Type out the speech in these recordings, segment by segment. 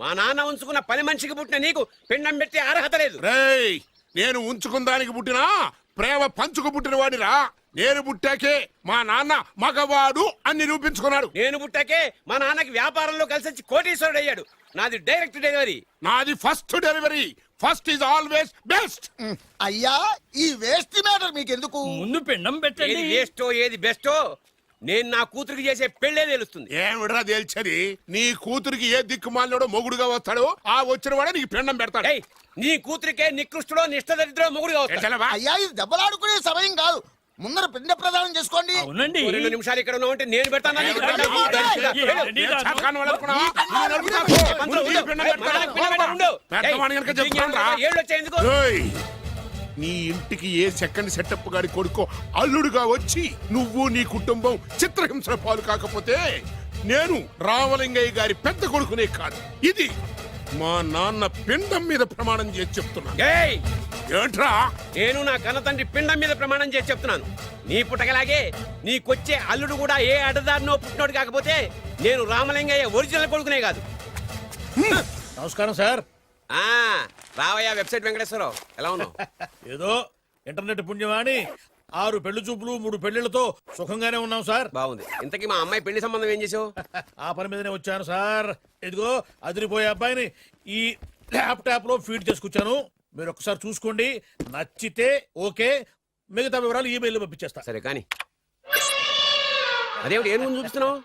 మా నాన్న ఉంచుకున్న పని మనిషికి పుట్టిన నీకు పిండం పెట్టే అర్హత లేదు. రేయ్ నేను ఉంచుకుందానికి పుట్టినా ప్రేమ పంచుకు పుట్టిన వాడిరా. నేను పుట్టాకే మా నాన్న మగవాడు అని నిరూపించుకున్నాడు. నేను పుట్టాకే మా నాన్నకి వ్యాపారంలో కలిసి వచ్చి కోటీశ్వరుడు అయ్యాడు. నాది డైరెక్ట్ డెలివరీ. నాది first delivery. First is always best. అయ్యా ఈ వేస్ట్ మ్యాటర్ మీకు ఎందుకు? ముందు పిండం ఏది పెట్టండి. వేస్టో ఏది బెస్టో నేను నా కూతురికి చేసే పెళ్ళే తెలుస్తుంది. ఏమిడ్రా తేల్చేది? నీ కూతురికి ఏ దిక్కుమాలినోడో మొగుడుగా వస్తాడో ఆ వచ్చిన వాడే నీకు పిండం పెడతాడు. ఏయ్, నీ కూతురికే నికృష్టుడో నిష్ఠదరిద్రో మొగుడుగా వస్తాడు. ఏంటలవా? అయ్యా ఇది దెబ్బలాడుకునే సమయం కాదు. ముందర పిండ ప్రదానం చేసుకోండి. అవునండి. ఓ 2 నిమిషాలు ఇక్కడ ఉన్నావంటే నేను పెడతాను. నీకు పిండం. ఏ చాకాను వాడనుకున్నావా? నేను నడుపుతాను. పంతులు, ముందు నీకు పిండం ఏయ్, పెడతాను. మనకు పిండం పెట్ట ఉండు. పెద్దవాడిని కనుక చెప్తాను రా. ఏళ్ళు వచ్చాయి ఎందుకు? ఏయ్, నీ ఇంటికి ఏ సెకండ్ సెటప్ గాడి కొడుకో అల్లుడుగా వచ్చి నువ్వు నీ కుటుంబం చిత్రహింసల పాలు కాకపోతే నేను రామలింగయ్య గారి పెద్ద కొడుకునే కాదు, ఇది మా నాన్న పిండం మీద ప్రమాణం చేసి చెప్తున్నాను. ఏయ్, ఏంట్రా? నేను నా కన్న తండ్రి పిండం మీద ప్రమాణం చేసి చెప్తున్నాను. నీ పుట్టగలాగే నీకొచ్చే అల్లుడు కూడా ఏ అడదారినో పుట్టినోడు కాకపోతే నేను రామలింగయ్య ఒరిజినల్ కొడుకునే కాదు. నమస్కారం సార్. ఆ రావయ్యా వెబ్సైట్ వెంకటేశ్వరరావు, ఎలా ఉన్నావు? ఏదో ఇంటర్నెట్ పుణ్యమాని 6 పెళ్లి చూపులు 3 పెళ్లిళ్లతో సుఖంగానే ఉన్నాం సార్. బాగుంది. ఇంతకీ మా అమ్మాయి పెళ్లి సంబంధం ఏం చేసావు? ఆ పని మీదనే వచ్చాను సార్. ఇదిగో అదిరిపోయే అబ్బాయిని ఈ ల్యాప్టాప్ లో ఫీడ్ చేసుకొచ్చాను. మీరు ఒకసారి చూసుకోండి, నచ్చితే ఓకే, మిగతా వివరాలు ఈమెయిల్ పంపించేస్తా. సరే కానీ అదేమిటి ఏం ముందు చూపిస్తున్నావు?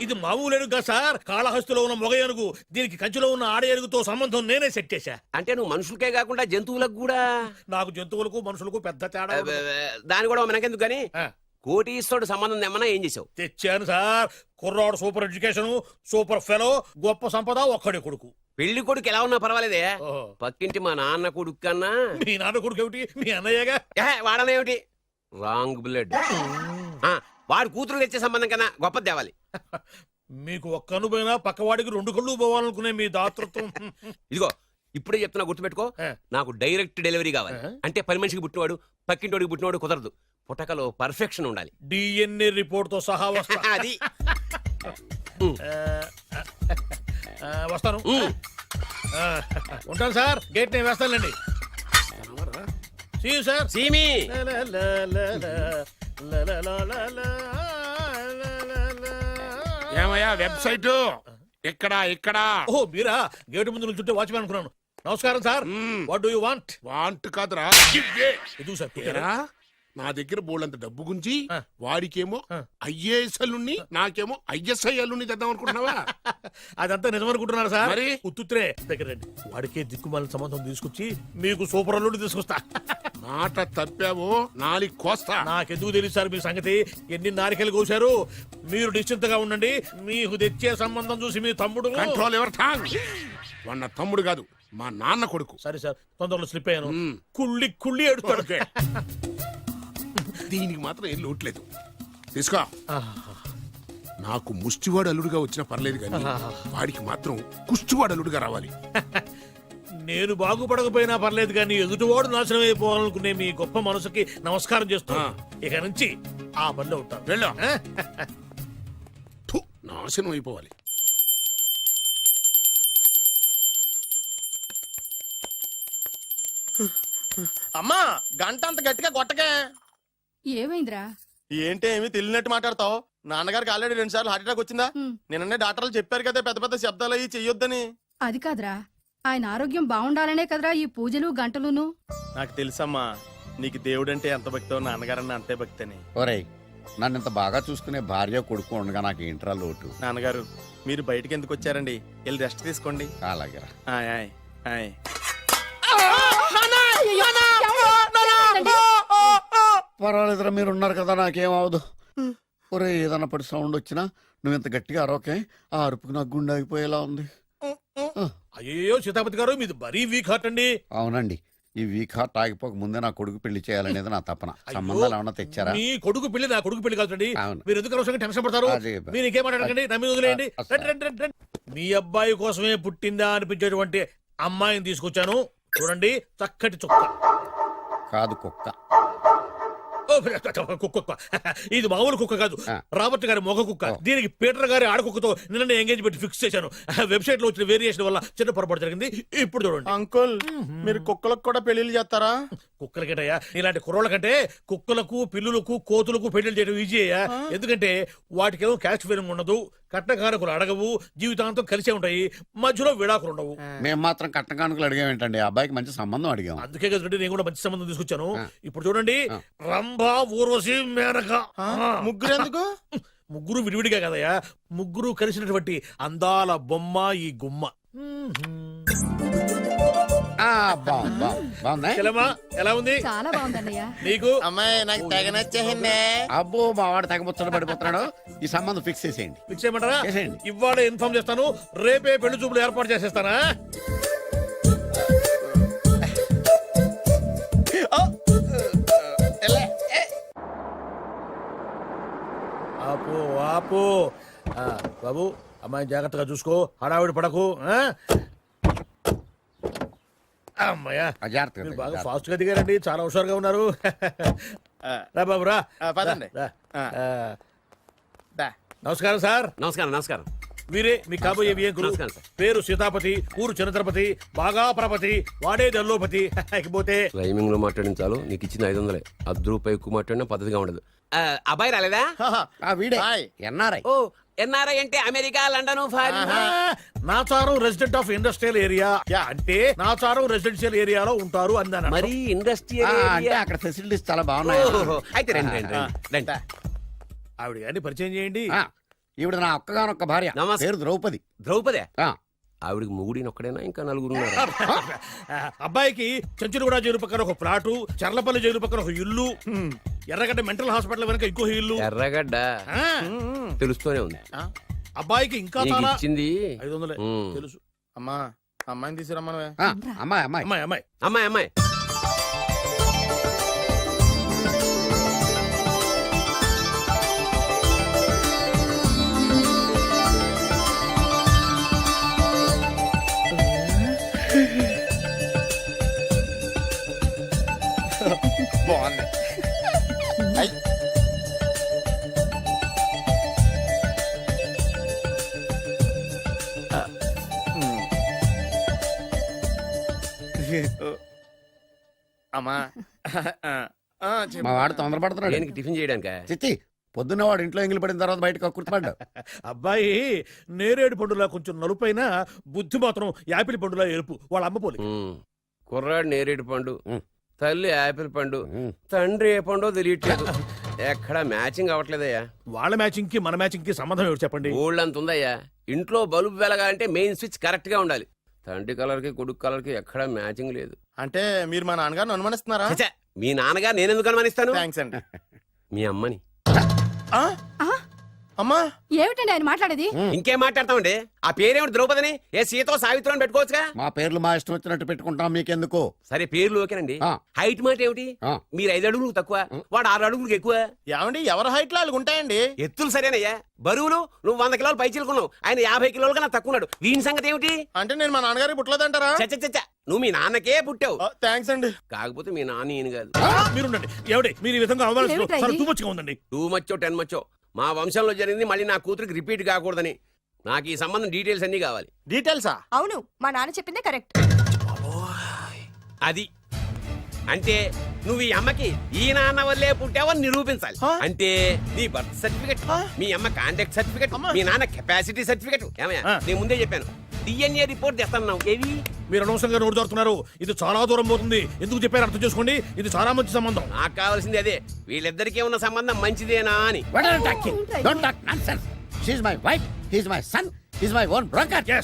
ఇది మామూలు ఏనుగు కాదు సార్, కాళహస్తిలో ఉన్న మొగ ఏనుగు. దీనికి కంచిలో ఉన్న ఆడ ఏనుగుతో సంబంధం నేనే సెట్ చేశా. అంటే నువ్వు మనుషులకే కాకుండా జంతువులకు కూడా? నాకు జంతువులకు మనుషులకు పెద్ద తేడా ఉండదు. దాని కూడా మనకెందుకు కానీ ఆ, కోటీశ్వరుడు సంబంధం ఏమన్నా ఏం చేసావు? తెచ్చాను సార్. కుర్రాడు సూపర్ ఎడ్యుకేషన్, సూపర్ ఫెలో, గొప్ప సంపద, ఒక్కడే కొడుకు. పెళ్లి కొడుకు ఎలా ఉన్నా పర్వాలేదే, ఓహో. పక్కింటి మా నాన్న కొడుకు కన్నా మీ నాన్న కొడుకు ఏమిటి, మీ అన్నయ్యగా. వాడనేమిటి రాంగ్ బ్లడ్. వాడు కూతురు తెచ్చే సంబంధం కన్నా గొప్పది తేవాలి. మీకు ఒక్క అనుభవైనా పక్కవాడికి 2 కళ్ళు పోవాలనుకునే మీ దాతృత్వం. ఇదిగో ఇప్పుడే చెప్తున్నా, గుర్తుపెట్టుకో. ఆ. నాకు డైరెక్ట్ డెలివరీ కావాలి. అంటే పని మనిషికి పుట్టినవాడు పక్కింటోడికి పుట్టినవాడు కుదరదు. పుట్టకలో పర్ఫెక్షన్ ఉండాలి. డిఎన్ఏ రిపోర్ట్ తో సహా వస్తా. అది వస్తాను. ఆ, ఉంటాను సార్. గేట్ నేను వేస్తానులేండి. See you, sir. సీమి ఏమయ్యా వెబ్సైట్ ఇక్కడ ఇక్కడ ఓ మీరా? గేటు ముందు నుంచుంటే వాచ్మెన్ అనుకున్నాను. నమస్కారం sir. What do you want? Want కాదురా. ఎదుగు సార్. ఏరా, నా దగ్గర బోళ్ళంత డబ్బు గుంచి ఆ. వాడికేమో ఐఏఎస్ అల్లుణ్ణి నాకేమో ఐఎస్ఐ అల్లుణ్ణి తెద్దాం అనుకుంటున్నావా? అదంతా నిజమనుకుంటున్నారు సార్. మరి? ఉత్తుత్రే దగ్గర రండి. వాడికే దిక్కుమాలిన సంబంధం తీసుకొచ్చి మీకు సూపర్ అల్లుడు తీసుకొస్తా. మాట తప్పావో నాలుగు కోస్తా. నాకెందుకు తెలియదు సార్ మీ సంగతి. ఎన్ని నారికలు కోశారు. మీరు నిశ్చింతగా ఉండండి. మీకు తెచ్చే సంబంధం చూసి మీ తమ్ముడు. Control your tongue. వాడు నా తమ్ముడు కాదు, మా నాన్న కొడుకు. సరే సార్, తొందరలో స్లిప్ అయ్యాను. మ్మ్. కుళ్ళి కుళ్ళి ఎడుతాడు. ఓకే. దీనికి మాత్రం ఏం లోట్లేదు. తీసుకో. నాకు ముష్టివాడు అల్లుడుగా వచ్చినా పర్లేదు కానీ వాడికి మాత్రం కుష్టివాడు అల్లుడుగా రావాలి. నేను బాగుపడకపోయినా పర్లేదు కానీ ఎదుటివాడు నాశనం అయిపోవాలనుకునే మీ గొప్ప మనసుకి నమస్కారం చేస్తున్నా. ఇక నుంచి ఆ పనిలో ఉంటాను. వెళ్ళు. థు, నాశనం అయిపోవాలి. అమ్మా గంట అంత గట్టిగా కొట్టకే. ఏమైందిరా? ఏంటి ఏమి తెలియనట్టు మాట్లాడతావు? నాన్నగారికి ఆల్రెడీ 2 సార్లు హార్ట్ అటాక్ వచ్చిందా? నిన్ననే డాక్టర్లు చెప్పారు కదా పెద్ద పెద్ద శబ్దాలు అయ్యి చెయ్యొద్దని. అది కాదురా, ఆయన ఆరోగ్యం బాగుండాలనే కదరా ఈ పూజలు గంటలును. నాకు తెలుసమ్మా, నీకు దేవుడంటే ఎంత భక్తో నాన్నగారన్న అంతే భక్తి అని. ఒరేయ్, నన్ను ఇంత బాగా చూసుకునే భార్య కొడుకు ఉండగా నాకు ఏంట్రా లోటు? నాన్నగారు మీరు బయటికి ఎందుకు వచ్చారండి? వెళ్ళి రెస్ట్ తీసుకోండి. అలాగేరా. ఆయ్ ఆయ్ ఆయ్. పర్వాలేదురా, మీరు ఉన్నారు కదా, నాకేం అవదు. ఒరే, ఏదన్నా పడి సౌండ్ వచ్చినా నువ్వు ఇంత గట్టిగా అరవకే. ఆ అరుపుకి నాకు గుండె ఆగిపోయేలా ఉంది. అయ్యో సీతాపతి గారు, మీది మరీ వీక్ హార్ట్ అండి. అవునండి, ఈ వీక్ హార్ట్ ఆగిపోక ముందే నా కొడుకు పెళ్లి చేయాలనేది నా తపన. సంబంధాలు ఏమన్నా తెచ్చారా? మీ కొడుకు పెళ్లి నా కొడుకు పెళ్లి కాదండి. అవును. మీరు ఎందుకు అవసరంగా టెన్షన్ పడతారు? అదే. మీరు ఇంకేమాటండి, నమ్మి వదిలేయండి. అసలు. రండి, రండి, రండి. మీ అబ్బాయి కోసమే పుట్టిందా అనిపించేటువంటి అమ్మాయిని తీసుకొచ్చాను. చూడండి, చక్కటి చుక్క. కాదు, కుక్క. కుక్క ఇది మామూలు కుక్క కాదు, రాబర్ట్ గారి మొగ కుక్క. దీనికి పీటర్ గారి ఆడకుక్కతో నిన్న ఎంగేజ్మెంట్ ఫిక్స్ చేశాను. వెబ్సైట్ లో వచ్చిన వేరియేషన్ వల్ల చిన్న పొరపాటు జరిగింది. ఇప్పుడు చూడండి. అంకుల్ మీరు కుక్కలకు కూడా పెళ్లిళ్ళు చేస్తారా? కుక్కలకేటయ్యా, ఇలాంటి కుర్రోళ్ళ కంటే కుక్కలకు, పిల్లులకు, కోతులకు పెళ్లి చేయడం ఈజీ అయ్యా. ఎందుకంటే వాటికేమో క్యాస్ట్ ఫీలింగ్ ఉండదు, కట్నకానుకలు అడగవు, జీవితాంతం కలిసే ఉంటాయి, మధ్యలో విడాకులు ఉండవు. మేము మాత్రం కట్న కానుకలు అడిగాం ఏంటండి, అబ్బాయికి మంచి సంబంధం అడిగాం. అందుకే కదండి నేను కూడా మంచి సంబంధం తీసుకొచ్చాను. ఇప్పుడు చూడండి, రంభ, ఊర్వశి, మేనక. ముగ్గురు ఎందుకు? ముగ్గురు విడివిడిగా కదయ్యా, ముగ్గురు కలిసినటువంటి అందాల బొమ్మ ఈ గుమ్మ. చెల్లెమ్మా, ఎలా ఉంది? చాలా బాగుందన్నయ్య. నీకు? అమ్మాయి నాకు తెగ నచ్చేసిందే. అబ్బో మా వాడు తెగబుచ్చట పడిపోతున్నాడు. ఈ సంబంధం ఫిక్స్ చేసేయండి. ఫిక్స్ చేయమంటారా? చేసేయండి. ఇవాళ ఇన్ఫార్మ్ చేస్తాను, రేపే పెళ్లి చూపులు ఏర్పాటు చేసేస్తానా? ఆపు ఆపు. బాబు, అమ్మాయిని జాగ్రత్తగా చూసుకో, హడావిడి పడకు. అమ్మాయ్యా, మీరు బాగా ఫాస్ట్ గా దిగారండి, చాలా హుషారుగా ఉన్నారు. రా బాబు రా. పదండి. రా. నమస్కారం సార్. నమస్కారం. నమస్కారం. వీరే మీ కాబోయే వియంకులు. పేరు సీతాపతి, ఊరు చంద్రపతి, బాగా ప్రపతి, వాడే దల్లోపతి. ఇకపోతే రైమింగ్ లో మాట్లాడించాలు, నీకు ఇచ్చిన 500. ₹10 ఎక్కువ మాట్లాడినా పద్ధతిగా ఉండదు. అబ్బాయి రాలేదా? వీడే ఎన్ఆర్ఐ. ఓ, ఎన్ఆర్ఐ అంటే America, London, Nacharam resident of industrial area అంటే నాచారం రెసిడెన్షియల్ ఏరియాలో ఉంటారు అన్నాను. మరి ఇండస్ట్రియల్ అంటే అక్కడ ఫెసిలిటీస్ చాలా బాగున్నాయి. అయితే రండి. ఆవిడ గారిని పరిచయం చేయండి. ఈవిడ నా ఒక్కగానొక్క భార్య, పేరు ద్రౌపది. ద్రౌపదే? ఆవిడకి మొగుడిని ఒక్కడైనా ఇంకా 4 ఉన్నారు. అబ్బాయికి చెంచులగూడ జైలు పక్కన ఒక ప్లాటు, చర్లపల్లి జైలు పక్కన ఒక ఇల్లు, ఎర్రగడ్డ మెంటల్ హాస్పిటల్ వెనక ఇంకో ఇల్లు. ఎర్రగడ్డ తెలుస్తూనే ఉంది. అబ్బాయికి ఇంకా ఇచ్చింది 500 తెలుసు. అమ్మా, అమ్మాయిని తీసుకురమ్మా. అమ్మాయి అమ్మాయి అమ్మాయి అమ్మాయి అమ్మాయి అమ్మాయి. బాగుంది. అమ్మా, మా వాడు తొందరపడుతున్నాడు. దేనికి? టిఫిన్ చేయడానికా? చిచ్చి, పొద్దున్న వాడు ఇంట్లో ఎంగిలి పడిన తర్వాత బయటకు కుర్తుపడ్డాడు. అబ్బాయి నేరేడు పండులా కొంచెం నలుపైన, బుద్ధి మాత్రం యాపిల్ పండులా ఎరుపు. వాళ్ళ అమ్మ పోలి. కుర్రాడు నేరేడు పండు, తల్లి యాపిల్ పండు, తండ్రి ఏ పండో తెలియట్లేదు. ఎక్కడ మ్యాచింగ్ అవ్వట్లేదయ్యా. వాళ్ళ మ్యాచింగ్ కి మన మ్యాచింగ్ కి సంబంధం ఏమిటి చెప్పండి? ఊళ్ళంత ఉందయ్యా. ఇంట్లో బల్బు వెలగాలంటే మెయిన్ స్విచ్ కరెక్ట్ గా ఉండాలి. తండ్రి కలర్ కి కొడుకు కలర్ కి ఎక్కడ మ్యాచింగ్ లేదు. అంటే మీరు మా నాన్నగారిని అనుమానిస్తున్నారా? ఛ, మీ నాన్నగారు నేనెందుకు అనుమానిస్తాను? థ్యాంక్స్ అండి. మీ అమ్మని. అమ్మా, ఏమిటండి ఆయన మాట్లాడేది? ఇంకేం మాట్లాడతామండి? ఆ పేరేమిటి? ద్రౌపదిని ఏ సీతో సావిత్రి అని పెట్టుకోవచ్చుగా. మా పేర్లు మా ఇష్టం వచ్చినట్టు పెట్టుకుంటాం, మీకెందుకు? సరే, పేర్లు ఓకేనండి. ఆ. హైట్ మాట ఏమిటి? మీరు 5 అడుగులు తక్కువ, వాడు 6 అడుగులకు ఎక్కువ. ఏమండి, ఎవరి హైట్ లో వాళ్ళకి ఉంటాయండి. ఎత్తులు సరేనయ్యా. బరువులు నువ్వు 100 కిలోలు పై చిలుకున్నావు, ఆయన 50 కిలోలు కన్నా తక్కువ ఉన్నాడు. వీని సంగతి ఏమిటి? అంటే నేను మా నాన్నగారికి పుట్టలేదంటారా? చచ్చ, నువ్వు మీ నాన్నకే పుట్టావు. థ్యాంక్స్ అండి. కాకపోతే మీ నాన్న ఈయన కాదు. మీరుండండి. ఎవడి మీరు ఈ విధంగా అవమానిస్తున్నారు? టూ మచ్గా ఉందండి. 2 మచ్చో 10 మచ్చో మా వంశంలో జరిగింది మళ్ళీ నా కూతురికి రిపీట్ కాకూడదని నాకు ఈ సంబంధం డీటెయిల్స్ అన్ని కావాలి. డీటెయిల్సా? అవును, మా నాన్న చెప్పిందే కరెక్ట్. అది అంటే నువ్వు ఈ అమ్మకి ఈ నాన్న వల్లే పుట్టావని నిరూపించాలి. అంటే నీ బర్త్ సర్టిఫికెట్, మీ అమ్మ కాంటాక్ట్ సర్టిఫికెట్, మీ నాన్న కెపాసిటీ సర్టిఫికెట్. ఏమయ్యా, నేను ముందే చెప్పాను DNA రిపోర్ట్ తెస్తాను. ఏవి? మీరు అనవసరంగా నోటు జారుతున్నారు. ఇది చాలా దూరం పోతుంది. ఎందుకు చెప్పారు అర్థం చేసుకోండి. ఇది చాలా మంచి సంబంధం. నాకు కావాల్సింది అదే, వీళ్ళిద్దరికీ ఉన్న సంబంధం మంచిదేనా అని.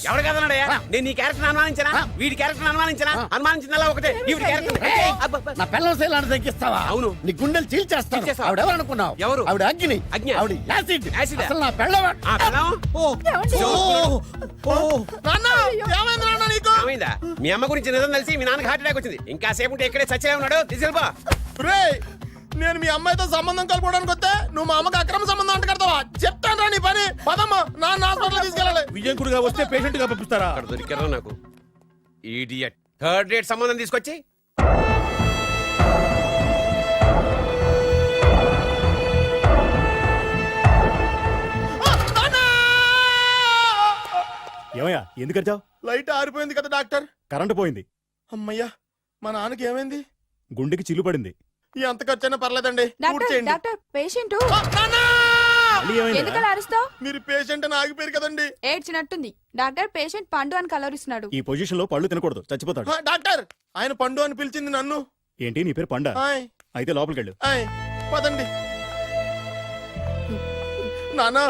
ఎవరు కదన్నాడయ్యా? నేను నీ క్యారెక్టర్ అనుమానించనా? వీడి క్యారెక్టర్ అనుమానించనా? అనుమానించిందల్లా ఒకటే. వీడి క్యారెక్టర్ నా పిల్లల శైలాన్ని తగ్గిస్తావా? అవును. నీ గుండెలు చీల్చేస్తాను. ఆవిడ ఎవరు అనుకున్నావు? ఎవరు? ఆవిడ అగ్ని. అగ్ని. ఆవిడ యాసిడ్. యాసిడ్. అసలు నా పిల్లవా? ఆ పిల్లం? నీకు ఏమైందా? మీ అమ్మ గురించి నిజం తెలిసి మీ నాన్నకి హార్ట్ అటాక్ వచ్చింది. ఇంకా సేపు ఉంటే ఇక్కడే చచ్చే ఉన్నాడు. తీసుకెళ్ళిపో. నేను మీ అమ్మాయితో సంబంధం కలుపుకోవడానికి వస్తే నువ్వు మా అమ్మకి అక్రమ సంబంధం అంట కడతావా? చెప్తాను రా నీ పని. పదమ్మా, నాన్న హాస్పిటల్ తీసుకెళ్ళాలి. విజయంకుడిగా వస్తే పేషెంట్ గా పంపిస్తారా? అక్కడ దొరికారా నాకు ఈడియట్. 3rd రేట్ సంబంధం తీసుకొచ్చి ఏమయ్యా ఎందుకు వచ్చావు? లైట్ ఆరిపోయింది కదా డాక్టర్. కరెంటు పోయింది. అమ్మయ్యా, మా నాన్నకి ఏమైంది? గుండెకి చిల్లు పడింది. ఎంత ఖర్చైనా పర్లేదండి, పూర్తి డాక్టర్ చేయండి. డాక్టర్ పేషెంట్ ఆ, నాన్నా! మళ్ళీ ఏమైందిరా? ఎందుకలా అరుస్తావు? మీరు పేషెంట్ అని ఆగిపోయారు కదండి. ఏడ్చినట్టుంది. డాక్టర్ పేషెంట్ పండు అని కలవరిస్తున్నాడు. ఈ పొజిషన్ లో పళ్ళు తినకూడదు, చచ్చిపోతాడు. ఆ, డాక్టర్ ఆయన పండు అని పిలిచింది నన్ను. ఏంటి నీ పేరు పండా? ఆయ్, అయితే లోపలికి వెళ్ళు. ఆయ్, పదండి. నాన్నా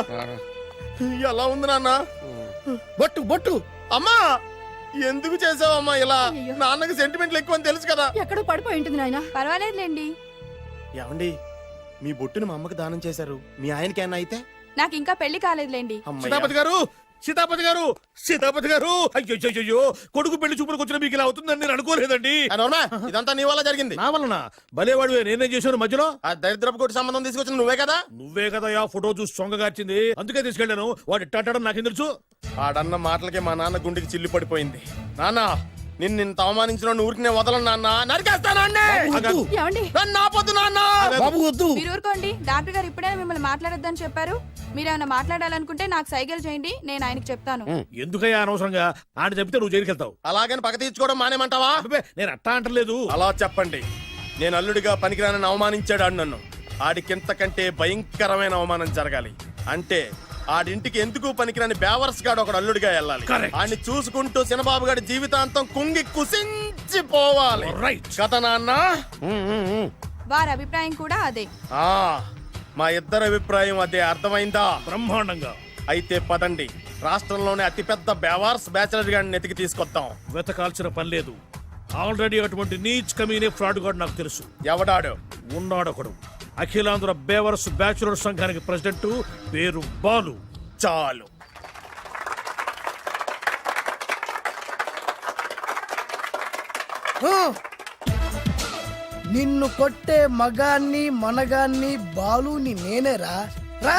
ఎలా ఉంది నాన్న? బొట్టు బొట్టు అమ్మా ఎందుకు చేసావమ్మా ఇలా? నాన్నకి సెంటిమెంట్లు ఎక్కువ అని తెలుసు కదా. ఎక్కడో పడిపోయి ఉంటుంది నాయన. పర్వాలేదులేండి. ఏమండి, మీ బొట్టుని మా అమ్మకి దానం చేశారు, మీ ఆయనకి ఏమన్నా అయితే? నాకు ఇంకా పెళ్లి కాలేదులేండి. సీతాపతి గారు, సీతాపతి గారు, సీతాపతి గారు, అయ్యో కొడుకు పెళ్లి చూపులకు వచ్చిన మీకు ఇలా అవుతుందని నేను అనుకోలేదండి. ఇదంతా నీ వల్ల జరిగింది. నా వలన భలేవాడు నేనేం చేశాను మధ్యలో? ఆ దరిద్రపు కొట్టి సంబంధం తీసుకొచ్చిన నువ్వే కదా. నువ్వే కదా ఆ ఫోటో చూసి సొంగగార్చింది, అందుకే తీసుకెళ్ళాను. వాడు ఇట్టాడడం నాకేం తెలుసు? ఆడన్న మాటలకి మా నాన్న గుండెకి చిల్లి పడిపోయింది. నాన్న నిన్ను ఇంత అవమానించిన ఊరికి నేను వదలను నాన్న, నరికేస్తానండి. ఏమండి నన్ను ఆపొద్దు నాన్న. బాబు వద్దు. మీరు ఊరుకోండి. డాక్టర్ గారు ఇప్పుడే మిమ్మల్ని మాట్లాడొద్దని చెప్పారు. మీరేమైనా మాట్లాడాలనుకుంటే నాకు సైగలు చేయండి, నేను ఆయనకి చెప్తాను. ఎందుకయ్యా అనవసరంగా ఆయన చెప్తే నువ్వు జైలుకి వెళ్తావు. అలాగని పక్క తీర్చుకోవడం మానేమంటావా? అబ్బే, నేను అట్టా అంటలేదు. అలా చెప్పండి. నేను అల్లుడిగా పనికిరానని అవమానించాడు ఆడు నన్ను. ఆడికింతకంటే భయంకరమైన అవమానం జరగాలి. అంటే ఆడింటికి ఎందుకు పనికిరాని బేవర్స్ గాడు ఒకడు అల్లుడిగా వెళ్ళాలి. Correct. ఆడిని చూసుకుంటూ చిన్నబాబు గారి జీవితాంతం కుంగి కుసించిపోవాలి. Right. కథ నాన్న. వారి అభిప్రాయం కూడా అదే. ఆ, మా ఇద్దరి అభిప్రాయం అదే, అర్థమైందా? బ్రహ్మాండంగా. అయితే పదండి, రాష్ట్రంలోనే అతిపెద్ద బేవార్స్ బ్యాచిలర్ గాడిని ఎతికి తీసుకొద్దాం. వెతకాల్సిన పని లేదు. ఆల్రెడీ అటువంటి నీచ్ కమీనే ఫ్రాడ్ గాడు నాకు తెలుసు. ఎవడాడు? ఉన్నాడొకడు. అఖిలాంధ్ర బేవర్స్ బ్యాచులర్ సంఘానికి ప్రెసిడెంట్, పేరు బాలు. చాలు. నిన్ను కొట్టే మగాన్ని మనగాన్ని బాలుని నేనేరా. రా.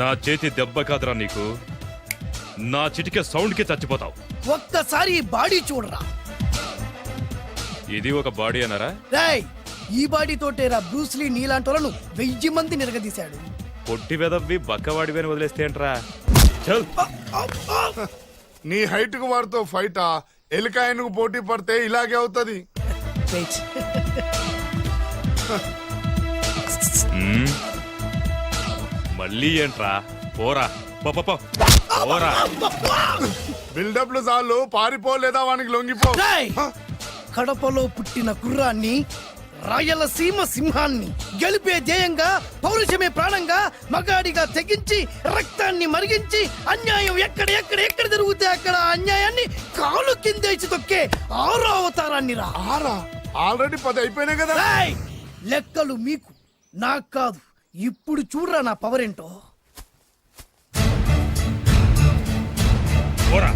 నా చేతి దెబ్బ కాదురా నీకు, నా చిటికే సౌండ్ కి చచ్చిపోతావు. ఒక్కసారి ఈ బాడీ చూడరా. ఇది ఒక బాడీ అన్నారా? రేయ్, ఈ బాడీ తోటేరా బ్రూస్లీ నీలాంటి వాళ్ళను 1000 మంది నిరగదీశాడు. పొట్టి వెదవ్వి బక్కవాడివని వదిలేస్తే ఏంట్రా? చల్. నీ హైట్ కు వారితో ఫైటా? ఎలికాయనకు పోటీ పడితే ఇలాగే అవుతది. వెయిట్. మ్మ్. మళ్ళీ ఏంట్రా? పోరా, పో, పో, పో. పోరా. బిల్డప్లు చాలు, పారిపోలేదా వానికి లొంగిపో. రేయ్, కడపలో పుట్టిన కుర్రాన్ని, రాయలసీమ సింహాన్ని గెలిపే ధ్యేయంగా, పౌరుషమే ప్రాణంగా, మగాడిగా తెగించి రక్తాన్ని మరిగించి అన్యాయం ఎక్కడ ఎక్కడ ఎక్కడ జరుగుతే అక్కడ అన్యాయాన్ని కాలు కిందేసి తొక్కే 6వ అవతారాన్ని రా. ఆల్రెడీ 10 అయిపోయినాయి కదా. రేయ్, లెక్కలు మీకు నాకు కాదు. ఇప్పుడు చూడరా నా పవర్ ఏంటో. పోరా.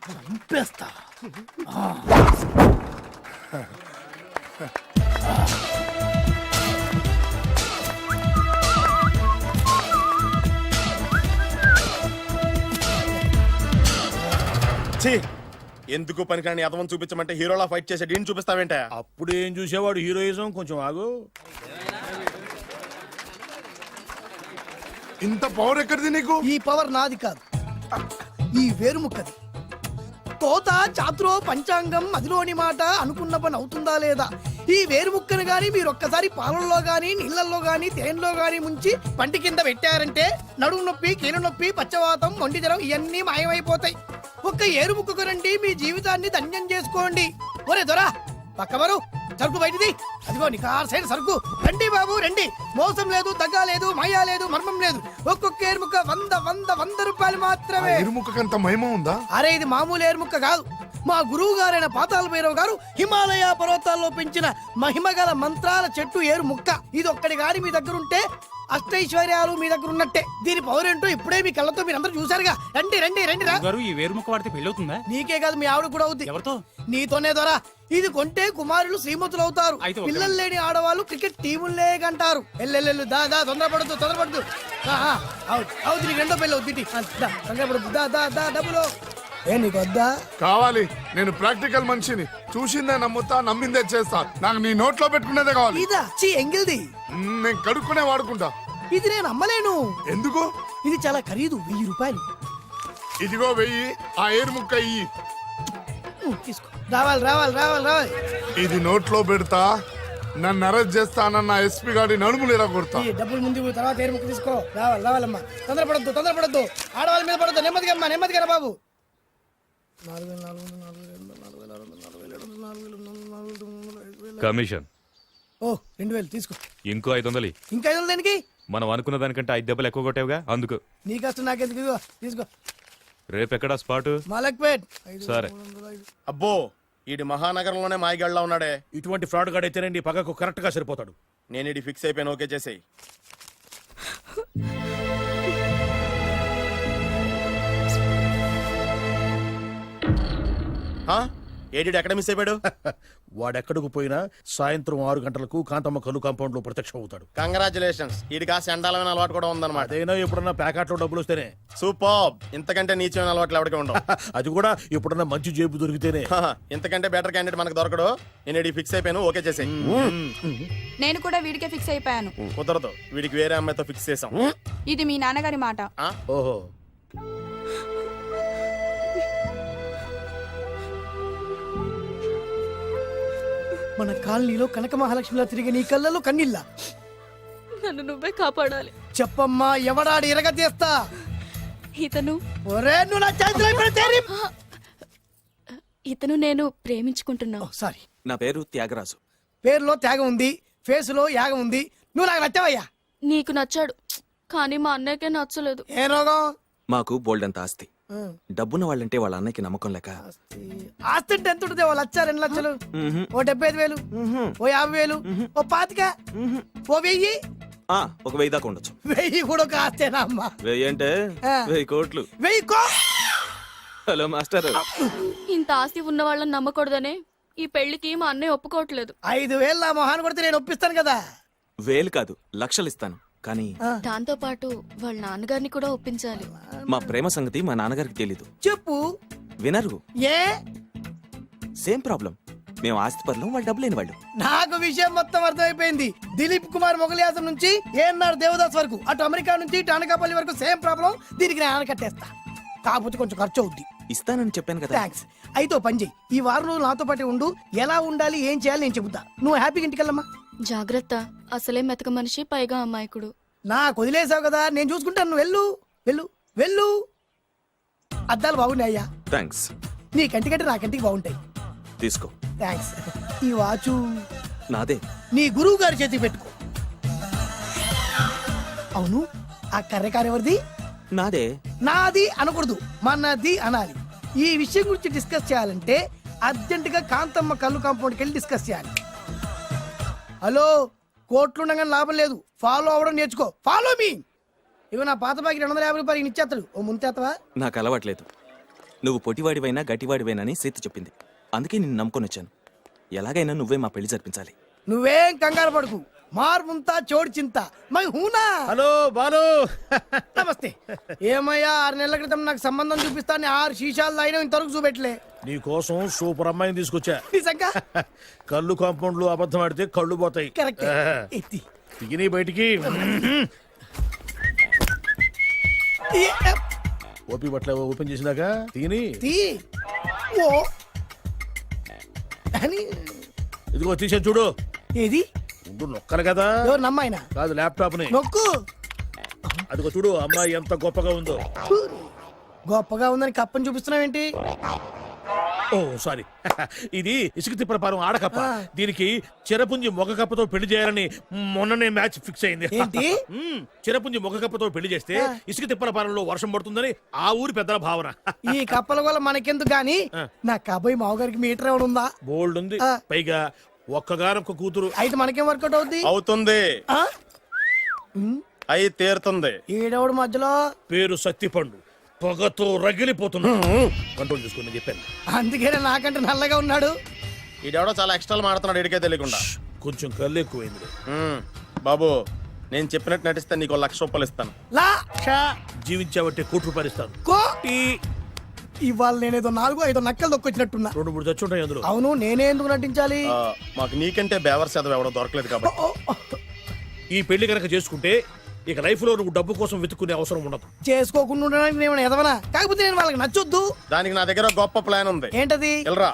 చంపేస్తా. ఎందుకు పనికిరాని అదవం చూపించమంటే హీరోలా ఫైట్ చేసే డీన్ చూపిస్తావేంటే? అప్పుడేం చూసేవాడు హీరోయిజం. కొంచెం ఆగు. ఇంత పవర్ ఎక్కడిది నీకు? ఈ పవర్ నాది కాదు, ఈ వేరుముక్కది. తోత చాతురో పంచాంగం అదిలోని మాట అనుకున్న పని అవుతుందా లేదా? ఈ వేరుముక్కని ఎరుముక్కను గాని మీరు ఒక్కసారి పాలల్లో గాని నీళ్ళల్లో గాని తేనెలో గాని ముంచి పంటి కింద పెట్టారంటే నడుము నొప్పి కీలు నొప్పి పచ్చవాతం మొండి జ్వరం ఇవన్నీ మాయమైపోతాయి. ఒక్క ఏరుముక్కకు రండి, మీ జీవితాన్ని ధన్యం చేసుకోండి. ఒరే దొరా పక్కవరు సరుకు బయటిది, అదిగో నికార్సైన సరుకు. రండి బాబు రండి, మోసం లేదు, దగ్గ లేదు, మాయా లేదు, మర్మం లేదు. ఒక్కొక్క ఏరుముక్క 100 రూపాయలు మాత్రమే. ఇరుముఖకంత మహిమ ఉందా? అరే ఇది మామూలు ఏరుముక్క కాదు, మా గురువు గారైన పాతాల భైరవ్ గారు హిమాలయ పర్వతాల్లో పెంచిన మహిమగల మంత్రాల చెట్టు ఏరు ముక్క. ఇది ఒక్కడి గాని మీ దగ్గర ఉంటే అష్టైశ్వర్యాలు మీ దగ్గర ఉన్నట్టే. దీని పవర్ ఏంటో ఇప్పుడే మీ కళ్ళతో మీరందరూ చూసారుగా. రండి రండి రండి రా. ఈ వేరుముక్క వాడితే పెళ్లి అవుతుందా? నీకే కాదు మీ ఆవిడ కూడా అవుద్ది. ఎవరితో? నీతోనే ద్వారా. ఇది కొంటే కుమారులు శ్రీమంతులు అవుతారు. పిల్లలు లేని ఆడవాళ్ళు క్రికెట్ టీములే కంటారు. ఎల్లెల్లెల్లు దా దా, తొందరపడద్దు. అవుతుంది నీకు రెండో పెళ్ళి అవుతుంది. తొందరపడద్దు, దా దా దా డబ్బులు. ఏ నీకు వద్దా? కావాలి. నేను ప్రాక్టికల్ మనిషిని. చూసిందే నమ్ముతా, నమ్మిందే చేస్తా. నాకు నీ నోట్లో పెట్టుకునేదే కావాలి. ఇదా చీ ఎంగిల్ది. నేను కడుక్కునే వాడుకుంటా. ఇది నేను అమ్మలేను. ఎందుకు? ఇది చాలా ఖరీదు, 1000 రూపాయలు. ఇదిగో 1000, ఆ ఏరు ముక్క ఇయ్యి. తీసుకో. రావాలి. ఇది నోట్లో పెడతా, నన్ను అరెస్ట్ చేస్తానన్న ఎస్పీ గారి నడుములు ఇలా కొడతా. ఈ డబ్బులు ముందు తర్వాత ఏరు ముక్క తీసుకో. రావాలమ్మా. తొందరపడద్దు. ఆడవాళ్ళ మీద పడద్దు. నెమ్మదిగా రా బాబు. 4,000 కమిషన్. ఓ 2000 తీసుకో. ఇంకో 500. ఇంకా 500 దేనికి? మనం అనుకున్న దానికంటే 5 దెబ్బలు ఎక్కువ కొట్టావుగా, అందుకు. నీ కష్టం నాకెందుకు? ఇదిగో తీసుకో. రేపెక్కడా స్పాటు? మలక్పేట్. సరే. అబ్బో ఈడి మహానగరంలోనే మాయగాళ్ళ ఉన్నాడే. ఇటువంటి ఫ్రాడ్ గాడైతేనే పక్కకు కరెక్ట్ గా సరిపోతాడు. నేను ఇది ఫిక్స్ అయిపోయాను, ఓకే చేసేయి. ఏడి ఎక్కడ మిస్ అయిపోయాడు? వాడెక్కడికి పోయినా సాయంత్రం 6 గంటలకు కాంతమ్మ కలు కాంపౌండ్ లో ప్రత్యక్షం అవుతాడు. కంగ్రాచులేషన్స్, ఈడికి ఆ చండాలమైన అలవాటు కూడా ఉందన్నమాట. అదైనా ఎప్పుడన్నా ప్యాకెట్లో డబ్బులు వస్తేనే. సూపర్, ఇంతకంటే నీచమైన అలవాట్లు ఎవరికి ఉండవు. అది కూడా ఎప్పుడన్నా మంచి జేబు దొరికితేనే. ఇంతకంటే బెటర్ క్యాండిడేట్ మనకు దొరకడు. నేను ఇది ఫిక్స్ అయిపోయాను, ఓకే చేసేయి. నేను కూడా వీడికే ఫిక్స్ అయిపోయాను. కుదరదు, వీడికి వేరే అమ్మాయితో ఫిక్స్ చేసాం. ఇది మీ నాన్నగారి మాట. ఓహో, మన కాలనీలో కనక మహాలక్ష్మిలా తిరిగి నీ కళ్ళలో కన్నీళ్ళ. నన్ను నువ్వే కాపాడాలి. చెప్పమ్మా, ఎవడాడు ఎరగతీస్తా? ఇతను ఒరే నువ్వు నా చేతిలో పెడితే ఇతను నేను ప్రేమించుకుంటున్నా. సారీ. నా పేరు త్యాగరాజు. పేరులో త్యాగం ఉంది, ఫేసులో యాగం ఉంది. నువ్వు నాకు నచ్చావయ్యా. నీకు నచ్చాడు, కానీ మా అన్నయ్యకే నచ్చలేదు. ఏ రోగం? మాకు బోల్డ్ అంత ఆస్తి. డబ్బున్న వాళ్ళంటే వాళ్ళ అన్నకి నమ్మకం లేక. ఆస్తి అంటే ఎంత ఉంటుంది? 1,00,000, 2 లక్షలు, ఓ 75,000, ఓ 50,000, ఓ 25,000, ఓ 1000. ఒక 1000 దాకా ఉండొచ్చు. 1000 కూడా ఒక ఆస్తేనా అమ్మా? 1000 అంటే 1000 కోట్లు. 1000 హలో మాస్టర్. ఇంత ఆస్తి ఉన్న వాళ్ళని నమ్మకూడదనే ఈ పెళ్లికి మా అన్నయ్య ఒప్పుకోవట్లేదు. 5,000 నా మొహాన్ని కొడితే నేను ఒప్పిస్తాను కదా. 1000 కాదు, లక్షలు ఇస్తాను. కానీ దాంతో పాటు వాళ్ళ నాన్నగారిని కూడా ఒప్పించాలి. మా ప్రేమ సంగతి మా నాన్నగారికి తెలీదు. చెప్పు. వినరు. ఏ? Same problem. మేము ఆస్తి పరులం, వాళ్ళు డబ్బు లేని వాళ్ళు. నాకు విషయం మొత్తం అర్థమైపోయింది. దిలీప్ కుమార్ మొగలియాసం నుంచి ఏఎన్ఆర్ దేవదాస్ వరకు, అటు అమెరికా నుంచి ఇటు అనకాపల్లి వరకు సేమ్ ప్రాబ్లం. దీనికి నేను ఆనకట్టేస్తా, కాకపోతే కొంచెం ఖర్చు అవుద్ది. ఇస్తానని చెప్పాను కదా. థ్యాంక్స్. అయితే ఓ పని చెయ్యి, ఈ వారం రోజులు నాతో పాటు ఉండు. ఎలా ఉండాలి, ఏం చేయాలి నేను చెబుతా. నువ్వు హ్యాపీగా ఇంటికెళ్ళమ్మా. జాగ్రత్త, అసలే మెతక మనిషి, పైగా అమాయకుడు. నాకు వదిలేసావు కదా, నేను చూసుకుంటాను. నువ్వు వెళ్ళు వెళ్ళు వెళ్ళు. అద్దాలు బాగున్నాయ్యా? థ్యాంక్స్. నీ కంటికంటే నా కంటికి బాగుంటాయి. తీసుకో. థ్యాంక్స్. ఈ వాచు నాదే. నీ గురువు గారి చేతికి పెట్టుకో. అవును, ఆ కర్రెకారు ఎవరిది? నాదే. నాది అనకూడదు, మనది అనాలి. ఈ విషయం గురించి డిస్కస్ చేయాలంటే అర్జెంటుగా కాంతమ్మ కళ్ళు కాంపౌండ్కి వెళ్ళి డిస్కస్ చేయాలి. హలో, కోట్లుండగానే లాభం లేదు. ఫాలో అవ్వడం నేర్చుకో. Follow me. ఇవి నా పాత బాకి 250 రూపాయలు ఇచ్చేస్తాడు. ఓ ముంతేత్తవా? నాకు అలవాట్లేదు. నువ్వు పొట్టివాడివైనా గట్టివాడివైనా సీత చెప్పింది, అందుకే నిన్ను నమ్ముకొని వచ్చాను. ఎలాగైనా నువ్వే మా పెళ్లి జరిపించాలి. నువ్వేం కంగారు పడుకు. మార్ ముంతా చోడు చింత మై హూనా. హలో బాలు. నమస్తే. ఏమయ్యా, 6 నెలల క్రితం నాకు సంబంధం చూపిస్తాను 6 శీషాలు అయినా ఇంతవరకు చూపెట్టలే. నీ కోసం సూపర్ అమ్మాయిని తీసుకొచ్చా. నిజంగా? కళ్ళు కాంపౌండ్ లో అబద్ధం ఆడితే కళ్ళు పోతాయి. కరెక్ట్. ఎత్తి తిగిని బయటికి. ఓపి బట్ల ఓపెన్ చేసినాక తిని తీ. ఓ అని ఇదిగో తీసే చూడు. ఏది ముందు నొక్కరు కదా ఎవరు నమ్మాయినా కాదు ల్యాప్టాప్ ని నొక్కు. అదిగో చూడు అమ్మాయి ఎంత గొప్పగా ఉందో. గొప్పగా ఉందని కప్పని చూపిస్తున్నావేంటి? ఓ సారీ ఇది ఇసుక తిప్పల పారం ఆడకప్ప. దీనికి చిరపుంజి మొగ కప్పతో పెళ్లి చేయాలని మొన్ననే మ్యాచ్ ఫిక్స్ అయింది. ఏంటి? చిరపుంజి మొగ కప్పతో పెళ్లి చేస్తే ఇసుక తిప్పల పారంలో వర్షం పడుతుందని ఆ ఊరి పెద్దల భావన. ఈ కప్పల వల్ల మనకెందుకు గాని నా కాబోయే మావగారికి మీటర్ ఎవడు ఉందా? బోల్డ్ ఉంది. పైగా ఒక్కగానొక్క కూతురు. అయితే మనకేం వర్కౌట్ అవుద్ది? అవుతుంది, ఆ? అయి తీరుతుంది. ఈడెవడు మధ్యలో? పేరు సత్తిపండు, పొగతో రగిలిపోతున్నా. కంట్రోల్ చూసుకుని చెప్పాను. అందుకేనే నాకంటే నల్లగా ఉన్నాడు. ఈడెవడో చాలా ఎక్స్ట్రా మాడుతున్నాడు, ఇడికే తెలియకుండా. కొంచెం కళ్ళు ఎక్కువైంది. బాబు నేను చెప్పినట్టు నటిస్తే నీకు 1,00,000 రూపాయలు ఇస్తాను. జీవించావంటే ₹1,00,000 ఇస్తాను. ఇవాళ నేనేదో 4-5 నక్కలు దొక్కొచ్చినట్టున్నా. 2-3 చచ్చుంటాయి అందులో. అవును, నేనే ఎందుకు నటించాలి? మాకు నీకంటే బేవర్ చదువు ఎవడో దొరకలేదు కాబట్టి. ఈ పెళ్లి కనుక చేసుకుంటే ఇక లైఫ్ లో నువ్వు డబ్బు కోసం వెతుక్కునే అవసరం ఉండదు. చేసుకోకుండా ఉండడానికి నేను ఎదవనా? కాకపోతే నేను వాళ్ళకి నచ్చొద్దు. దానికి నా దగ్గర గొప్ప ప్లాన్ ఉంది. ఏంటది? వెళ్ళరా.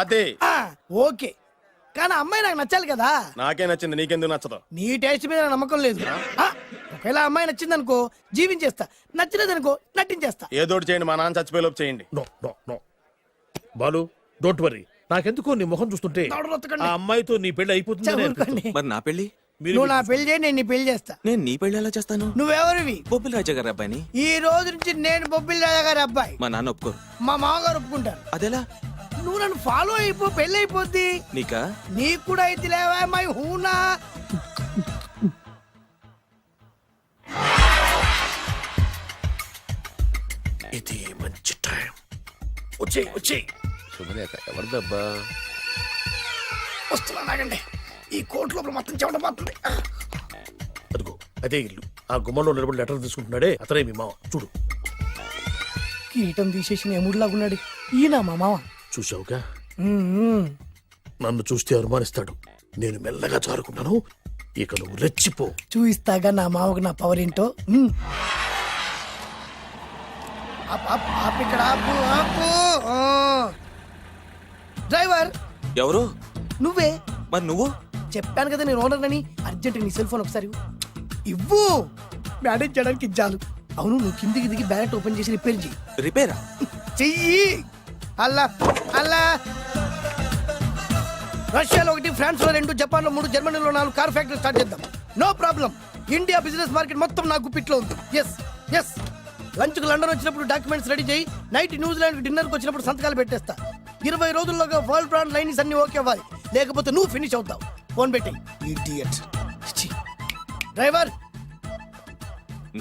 అదే ఓకే, కానీ అమ్మాయి నాకు నచ్చాలి కదా. నాకే నచ్చింది, నీకెందుకు నచ్చదు? నీ టేస్ట్ మీద నాకు నమ్మకం లేదు. ఒకవేళ అమ్మాయి నచ్చింది అనుకో జీవించేస్తా, నచ్చలేదనుకో నటించేస్తా. ఏదోటి చేయండి, మా నాన్న చచ్చిపోయేలోపు చేయండి. No no no Balu, don't worry. నాకెందుకో నీ ముఖం చూస్తుంటే ఆ అమ్మాయితో నీ పెళ్లి అయిపోతుంది. మరి నా పెళ్లి? నువ్వు నా పెళ్లి చేయి, నేను నీ పెళ్లి చేస్తా. నేను నీ పెళ్లి ఎలా చేస్తాను? నువ్వెవరివి? బొబ్బిలి రాజా గారి అబ్బాయిని. ఈ రోజు నుంచి నేను బొబ్బిలి రాజా గారి అబ్బాయి. మా నాన్న ఒప్పుకోరు. మా మామగారు ఒప్పుకుంటారు. అదెలా? నువ్వు నన్ను ఫాలో అయిపో, పెళ్లి అయిపోద్ది. నీకా? నీకు కూడా అయితే లేవా మై హూనా. ఇది మంచి టైం. వచ్చేయ్ వచ్చేయ్. శుభలేఖ ఎవరిదబ్బా? వస్తున్నా నాగండి. ఈ కోర్టు లోపల మొత్తం చెమట పోతుంది. అదిగో అదే ఇల్లు. ఆ గుమ్మంలో నిలబడి లెటర్ తీసుకుంటున్నాడే అతనే మీ మామ. చూడు. కిరీటం తీసేసిన ఎముడిలాగున్నాడు. ఈయన మా మామ. చూసావుగా, నన్ను చూస్తే అనుమానిస్తాడు. నేను మెల్లగా జారుకున్నాను. ఇక నువ్వు రెచ్చిపో. చూయిస్తాగా నా మామకు నా పవర్ ఏంటో. ఇక్కడ ఆపు, ఆపు. డ్రైవర్ ఎవరు? నువ్వే. మరి నువ్వు? చెప్పాను కదా నేను ఓనర్ అని. అర్జెంట్ నీ సెల్ ఫోన్ ఒకసారి ఇవ్వు. మేనేజ్ చేయడానికి ఇచ్చాను. అవును, నువ్వు కిందికి దిగి బ్యానెట్ ఓపెన్ చేసి రిపేర్ చెయ్యి. రిపేరా? చెయ్యి. అల్లా అల్లా. రష్యాలో 1, ఫ్రాన్స్ లో 2, జపాన్ లో 3, జర్మనీలో 4 కార్ ఫ్యాక్టరీ స్టార్ట్ చేద్దాం. No problem. India business market మొత్తం నా గుప్పిట్లో ఉంది. Yes yes. లంచ్ కు లండన్ వచ్చినప్పుడు డాక్యుమెంట్స్ రెడీ చేయి. నైట్ న్యూజిలాండ్ డిన్నర్ కు వచ్చినప్పుడు సంతకాలు పెట్టేస్తా. 20 రోజుల్లోగా వరల్డ్ బ్రాండ్ లైన్స్ అన్ని ఓకే అవ్వాలి, లేకపోతే నువ్వు ఫినిష్ అవుతావు. ఫోన్ పెట్టి. ఇడియట్. డ్రైవర్.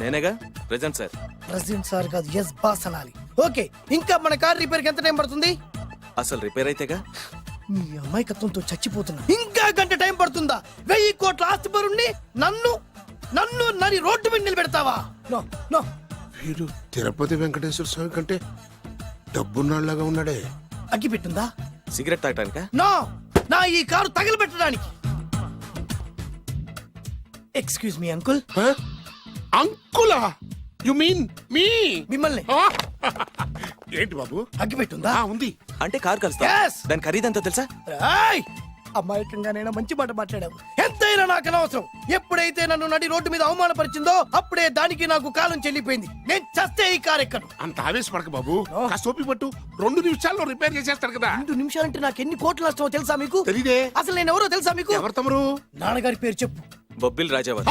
నేనేగా ప్రెజెంట్ సార్. ప్రెసిడెంట్ సార్ కాదు, ఎస్ బాస్ అనాలి. ఓకే, ఇంకా మన కార్ రిపేర్ కి ఎంత టైం పడుతుంది? అసలు రిపేర్ అయితేగా. మీ అమాయకత్వంతో చచ్చిపోతున్నా. ఇంకా గంట టైం పడుతుందా? 1000 కోట్ల ఆస్తి పరుణ్ణి నన్ను నన్ను నరి రోడ్డు మీద నిలబెడతావా? No no. వీడు తిరుపతి వెంకటేశ్వర స్వామి కంటే డబ్బున్నాళ్ళగా ఉన్నాడే. అగ్గి పెట్టుందా? సిగరెట్ తాగటానికా? నో, నా ఈ కారు తగలబెట్టడానికి. Excuse me uncle. అంకులా? You mean me? మిమ్మల్ని. ఏంటి బాబు? అగ్గి పెట్టుందా? ఉంది. అంటే కార్ కలుస్తా. Yes. దాని ఖరీదంతా తెలుసా? ఏయ్! అమాయకంగానైనా మంచి మాట మాట్లాడావు. ఎంతైనా నాకు అనవసరం. ఎప్పుడైతే నన్ను నడి రోడ్డు మీద అవమానపరిచిందో అప్పుడే దానికి నాకు కాలం చెల్లిపోయింది. నేను చస్తే ఈ కారు ఎక్కను. అంత ఆవేశపడక బాబు. కాస్త ఓపిక పట్టు. 2 నిమిషాల్లో రిపేర్ చేసేస్తాడు కదా. 2 నిమిషాలంటే నాకు ఎన్ని కోట్లు నష్టమో తెలుసా మీకు? తెలీదే. అసలు నేను ఎవరో తెలుసా మీకు? ఎవరు తమరు? నాన్నగారి పేరు చెప్పు. బొబ్బిల్ రాజావారు.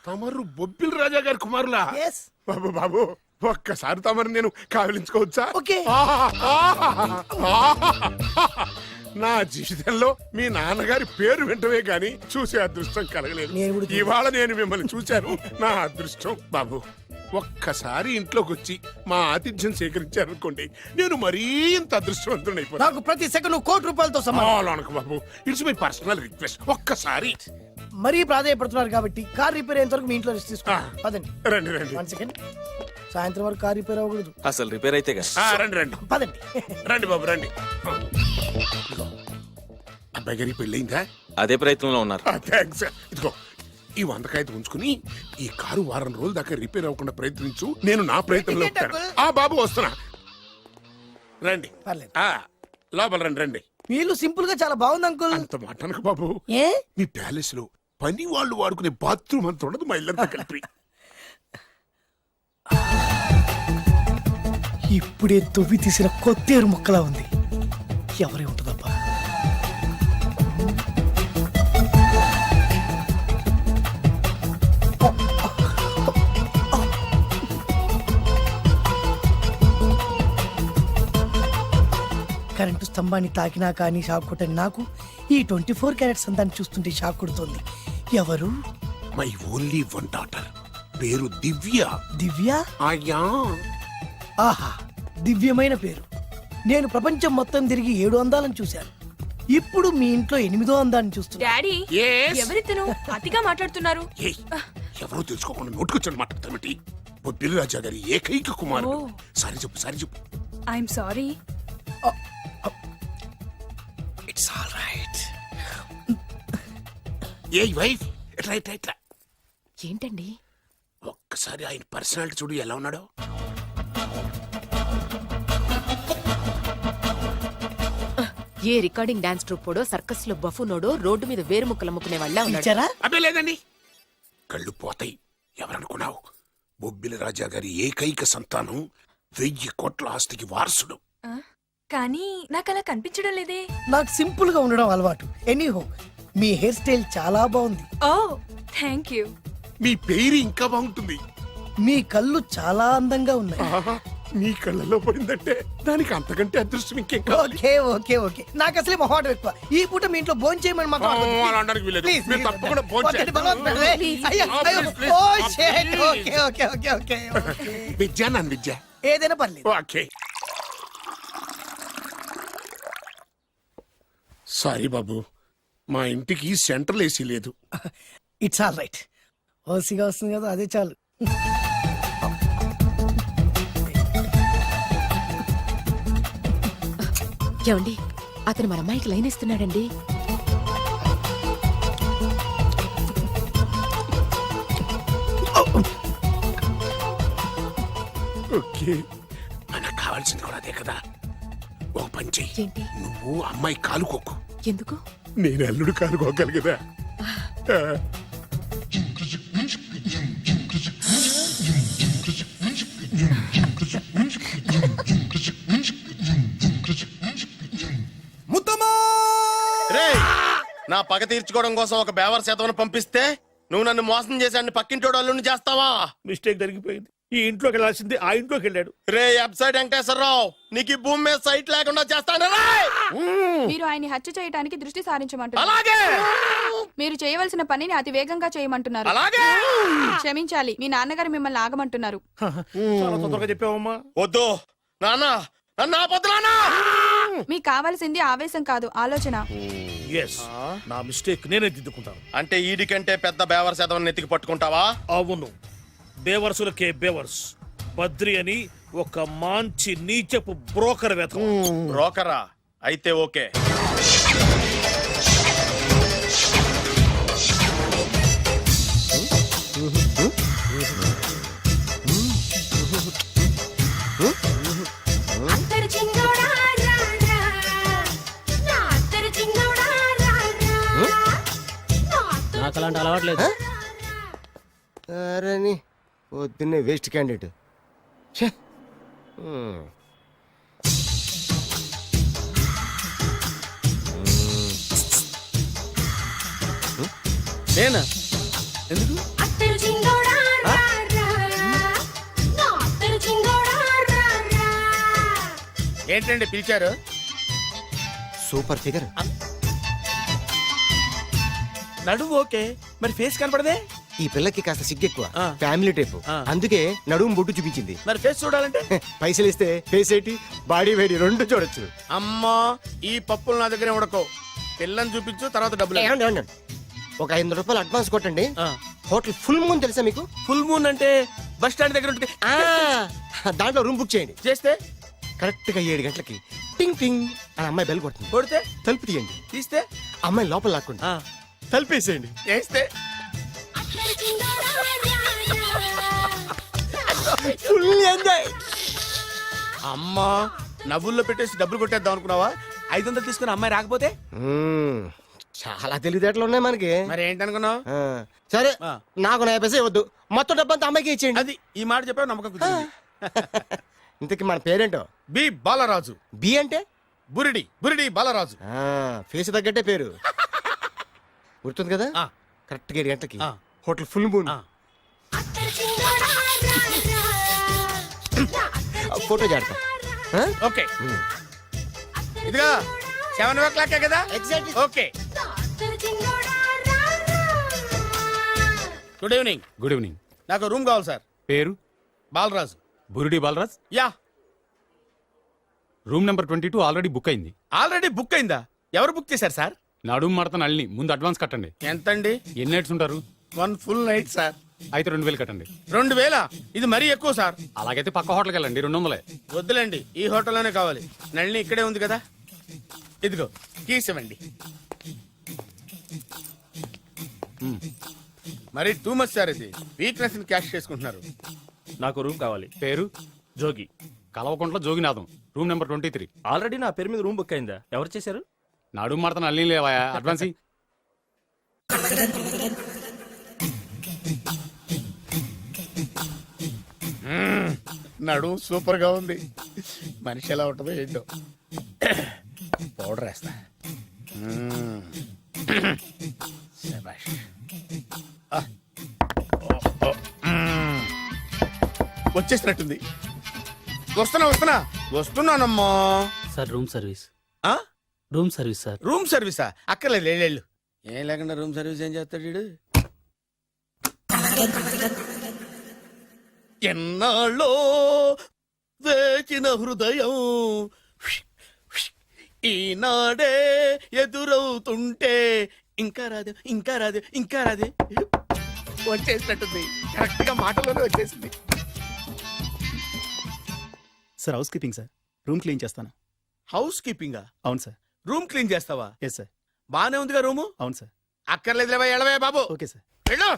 తమరు బొబ్బిల్ రాజా గారి కుమారులా? Yes. బాబు బాబు, ఒక్కసారి తమరు నేను కావలించుకోవచ్చా? ఓకే. నా జీవితంలో మీ నాన్నగారి పేరు వింటమే గాని చూసే అదృష్టం కలగలేదు. ఇవాళ నేను మిమ్మల్ని చూశాను, నా అదృష్టం. బాబు, ఒక్కసారి ఇంట్లోకి వచ్చి మా ఆతిథ్యం సేకరించారనుకోండి, నేను మరీ ఇంత అదృష్టవంతుడైపోతాను. నాకు ప్రతి సెకండ్ ₹1,00,00,000తో సమానం. బాబు, ఇట్స్ మై పర్సనల్ రిక్వెస్ట్. ఒక్కసారి. మరీ ప్రాధాయపడుతున్నారు కాబట్టి కార్ రిపేర్ అయ్యేంత వరకు మీ ఇంట్లో రెస్ట్ తీసుకో. పదండి. రండి రండి. 1 సెకండ్. సాయంత్రం వరకు కార్ రిపేర్ అవ్వకూడదు. అసలు రిపేర్ అయితేగా. రండి రండి. పదండి. రండి బాబు రండి. అబ్బాయి గారికి పెళ్ళయిందా? అదే ప్రయత్నంలో ఉన్నారు. థ్యాంక్స్. ఇదిగో ఈ 100 కాగితం ఉంచుకుని ఈ కారు వారం రోజుల దాకా రిపేర్ అవ్వకుండా ప్రయత్నించు. నేను నా ప్రయత్నంలో ఉంటాను. బాబు వస్తున్నా. రండి. పర్లేదు. లోపల రండి రండి. వీళ్ళు సింపుల్ గా చాలా బాగుంది అంకుల్. అంత మాట అనకు బాబు. ఏ మీ ప్యాలెస్ లో పని వాళ్ళు వాడుకునే బాత్రూమ్ అంత ఉండదు మా ఇల్లంతా కలిపి. ఇప్పుడే తొవ్వి తీసిన కొత్తేరు ముక్కలా ఉంది. ఎవరే ఉంటుందబ్బా? కరెంటు స్తంభాన్ని తాకినా కానీ షాక్ కొట్టని నాకు ఈ 24 క్యారెట్స్ అందాన్ని చూస్తుంటే షాక్ కొడుతోంది. ఎవరు? మై ఓన్లీ వన్ డాటర్, పేరు దివ్య. దివ్య? అయ్యా ఆహా, దివ్యమైన పేరు. నేను ప్రపంచం మొత్తం తిరిగి 7 అందాలను చూశాను. ఇప్పుడు మీ ఇంట్లో 8వ అందాన్ని చూస్తున్నా. Daddy Yes? ఎవరితను అతిగా మాట్లాడుతున్నారు? ఏయ్, ఎవరో తెలుసుకోకుండా నోటుకొచ్చాను మాట్లాడతామటి. బొబ్బిలి రాజా గారి ఏకైక కుమారుడు. సారీ చెప్పు, సారీ చెప్పు. I'm sorry. It's all right. A wife, ఎట్లా ఎట్లా ఎట్లా ఏంటండి? ఒక్కసారి ఆయన పర్సనాలిటీ చూడు ఎలా ఉన్నాడో. ఏ రికార్డింగ్ డాన్స్ ట్రూపోడో సర్కస్ లో బఫునోడో రోడ్డు మీద వేరు ముక్కలు అమ్ముకునే వాళ్ళ ఇచ్చారా? అబ్బే లేదండి, కళ్ళు పోతాయి. ఎవరనుకున్నావు? బొబ్బిలి రాజా గారి ఏకైక సంతానం, 1000 కోట్ల ఆస్తికి వారసుడు. కానీ నాకు అలా కనిపించడం లేదే. నాకు సింపుల్ గా ఉండడం అలవాటు. ఎనీహో, మీ హెయిర్ స్టైల్ చాలా బాగుంది. ఓ థ్యాంక్ యూ. మీ పేరు ఇంకా బాగుంటుంది. మీ కళ్ళు చాలా అందంగా ఉన్నాయి. ఆహా, నీ కళ్ళలో పడిందంటే దానికి అంతకంటే అదృష్టం ఇంకేం కావాలి? ఓకే ఓకే ఓకే, నాకు అసలే మొహాటం ఎక్కువ. ఈ పూట మీ ఇంట్లో భోజనం చేయమని మాకు ఆ, అలా అనడానికి వీలేదు. Please, మీరు please, తప్పకుండా please. భోంచేయండి. వద్దండి, బలవంతం. అయ్యో, అయ్యో. Please, please. Oh, shit. Please. Okay okay okay okay okay. Vidya నన్ను విద్య. ఏదైనా పర్లేదు. ఓకే. సారీ బాబు, మా ఇంటికి సెంట్రల్ ఏసీ లేదు. It's all right. ఓసిగా వస్తుంది కదా, అదే చాలు. ఏమండి, అతను మన అమ్మాయికి లైన్ ఇస్తున్నాడండి. ఓకే, మనకు కావాల్సింది కూడా అదే కదా. ఓ పని చెయ్యి, ఏంటి? నువ్వు అమ్మాయి కాలుకోకు, ఎందుకు? నేను అల్లుడు కాలుకోగలి కదా. రేయ్, నా పగ తీర్చుకోవడం కోసం ఒక బేవర్ శాతం పంపిస్తే నువ్వు నన్ను మోసం చేశాన్ని పక్కింటోడు అల్లుని చేస్తావా? మిస్టేక్ జరిగిపోయింది. ఈ ఇంట్లోకి వెళ్ళాల్సింది ఆ ఇంట్లోకి వెళ్ళాడు. రే వెబ్సైట్ వెంకటేశ్వరరావు, నీకు ఈ భూమి మీద సైట్ లేకుండా చేస్తాను. మీరు ఆయన్ని హత్య చేయడానికి దృష్టి సారించమంటున్నారు. అలాగే మీరు చేయవలసిన పనిని అతి వేగంగా చేయమంటున్నారు. అలాగే క్షమించాలి, మీ నాన్నగారు మిమ్మల్ని ఆగమంటున్నారు. చాలా తొందరగా చెప్పావమ్మా. వద్దు నాన్న, నన్ను ఆపొద్దు నాన్న. మీకు కావాల్సింది ఆవేశం కాదు, ఆలోచన. ఎస్, నా మిస్టేక్ నేనే దిద్దుకుంటాను. అంటే ఈడి కంటే పెద్ద బేవర్ శాతం నెత్తికి పట్టుకుంటావా? అవును, బేవర్సులకే బేవర్స్. బద్రి అని ఒక మంచి నీచపు బ్రోకర్ వేతం. బ్రోకరా? అయితే ఓకే. నాకు అలాంటి అలవాట్లేదు. అరే పొద్దున్నే వేస్ట్ క్యాండిడేట్. నేనా? ఎందుకు? ఏంటండి పిలిచారు? Super figure. నడువు ఓకే, మరి ఫేస్ కనపడదే. ఈ పిల్లకి కాస్త సిగ్గెక్కువ, ఫ్యామిలీ టైప్. అందుకే నడుము బొట్టు చూపించింది. మరి ఫేస్ చూడాలంటే పైసలు ఇస్తే ఫేస్ ఏంటి, బాడీ వేడి రెండు చూడొచ్చు. అమ్మా, ఈ పప్పులు నా దగ్గరే ఉడకో. పిల్లని చూపించు, తర్వాత డబ్బులు. ఏమండి, ఏమండి? ఒక 500 రూపాయలు అడ్వాన్స్ కొట్టండి. హోటల్ ఫుల్ మూన్ తెలుసా మీకు? ఫుల్ మూన్ అంటే బస్ స్టాండ్ దగ్గర ఉంటుంది. దాంట్లో రూమ్ బుక్ చేయండి. చేస్తే కరెక్ట్ గా 7 గంటలకి టింగ్ టింగ్ అని అమ్మాయి బెల్ కొడుతుంది. కొడితే తలుపు తీయండి. తీస్తే అమ్మాయి లోపల లాక్కుండి తలుపేసేయండి. చేస్తే ఫుల్ ఎంజాయ్. అమ్మా, నవ్వుల్లో పెట్టేసి డబ్బులు కొట్టేద్దాం అనుకున్నావా? 500 తీసుకుని అమ్మాయి రాకపోతే చాలా తెలివితేటలు ఉన్నాయి మనకి. మరి ఏంటనుకున్నావు? సరే నాకు 50 పైసలు ఇవ్వద్దు, మొత్తం డబ్బంతా అమ్మాయికి ఇచ్చేయండి. అది ఈ మాట చెప్పావు, నమ్మకం కుదిరింది. ఇంతకీ మన పేరేంటో? బి బాలరాజు. బి అంటే బురిడి బురిడి బాలరాజు. ఫేస్ తగ్గట్టే పేరు. గుర్తుంది కదా? కరెక్ట్ గా 7 గంటలకి హోటల్ ఫుల్ మూన్. ఫోటో చేడతా. ఓకే, ఇదిగా 7 o'clock కదా? Exactly. Okay. Good evening. Good evening. నాకు రూమ్ కావాలి సార్. పేరు? Balaraju. Burudi Balaraj. Yeah. Room number 22 already book అయింది. ఆల్రెడీ బుక్ అయిందా? ఎవరు బుక్ చేశారు సార్? నడుము మడత నల్ని. ముందు అడ్వాన్స్ కట్టండి. ఎంతండి? ఎన్ని నైట్స్ ఉంటారు? 1 full night సార్. అయితే 2000 కట్టండి. 2000? ఇది మరీ ఎక్కువ సార్. అలాగైతే పక్క హోటల్కి వెళ్ళండి, 200. వద్దులేండి, ఈ హోటల్లోనే కావాలి. నళిని ఇక్కడే ఉంది కదా, ఇదిగో కీస్ ఇవ్వండి. మరి టూ మచ్ సార్, ఇది వీక్నెస్ ని క్యాష్ చేసుకుంటున్నారు. నాకు రూమ్ కావాలి. పేరు? Jogi. Kalvakuntla Joginatham. Room number 23. Already నా పేరు మీద రూమ్ బుక్ అయిందా? ఎవరు చేశారు? నడుము మడత నల్ని లేవా? అడ్వాన్స్ ఇయ్యి. నడు సూపర్ గా ఉంది. మనిషి ఎలా ఉంటుందో ఏంటో. పౌడర్ వేస్తా. శభాష్. వచ్చేసినట్టుంది. వస్తున్నానమ్మా. Sir room service. ఆ? Room service sir. రూమ్ సర్వీసా? అక్కర్లేదు, లేళ్ళు. ఏం లేకుండా రూమ్ సర్వీస్ ఏం చేస్తాడు వీడు? ఎన్నాళ్ళో వేచిన హృదయం ఈనాడే ఎదురవుతుంటే ఇంకా రాదు, ఇంకా రాదు, ఇంకా రాదు. వచ్చేసినట్టుంది. కరెక్ట్ గా మాటలోనే వచ్చేసింది. Sir housekeeping sir. Room clean చేస్తాను. హౌస్ కీపింగా? అవును సార్. రూమ్ క్లీన్ చేస్తావా? Yes sir. బానే ఉందిగా రూము? అవును సార్. అక్కర్లేదు, ఎడవే బాబు. Okay sir. వెళ్ళు.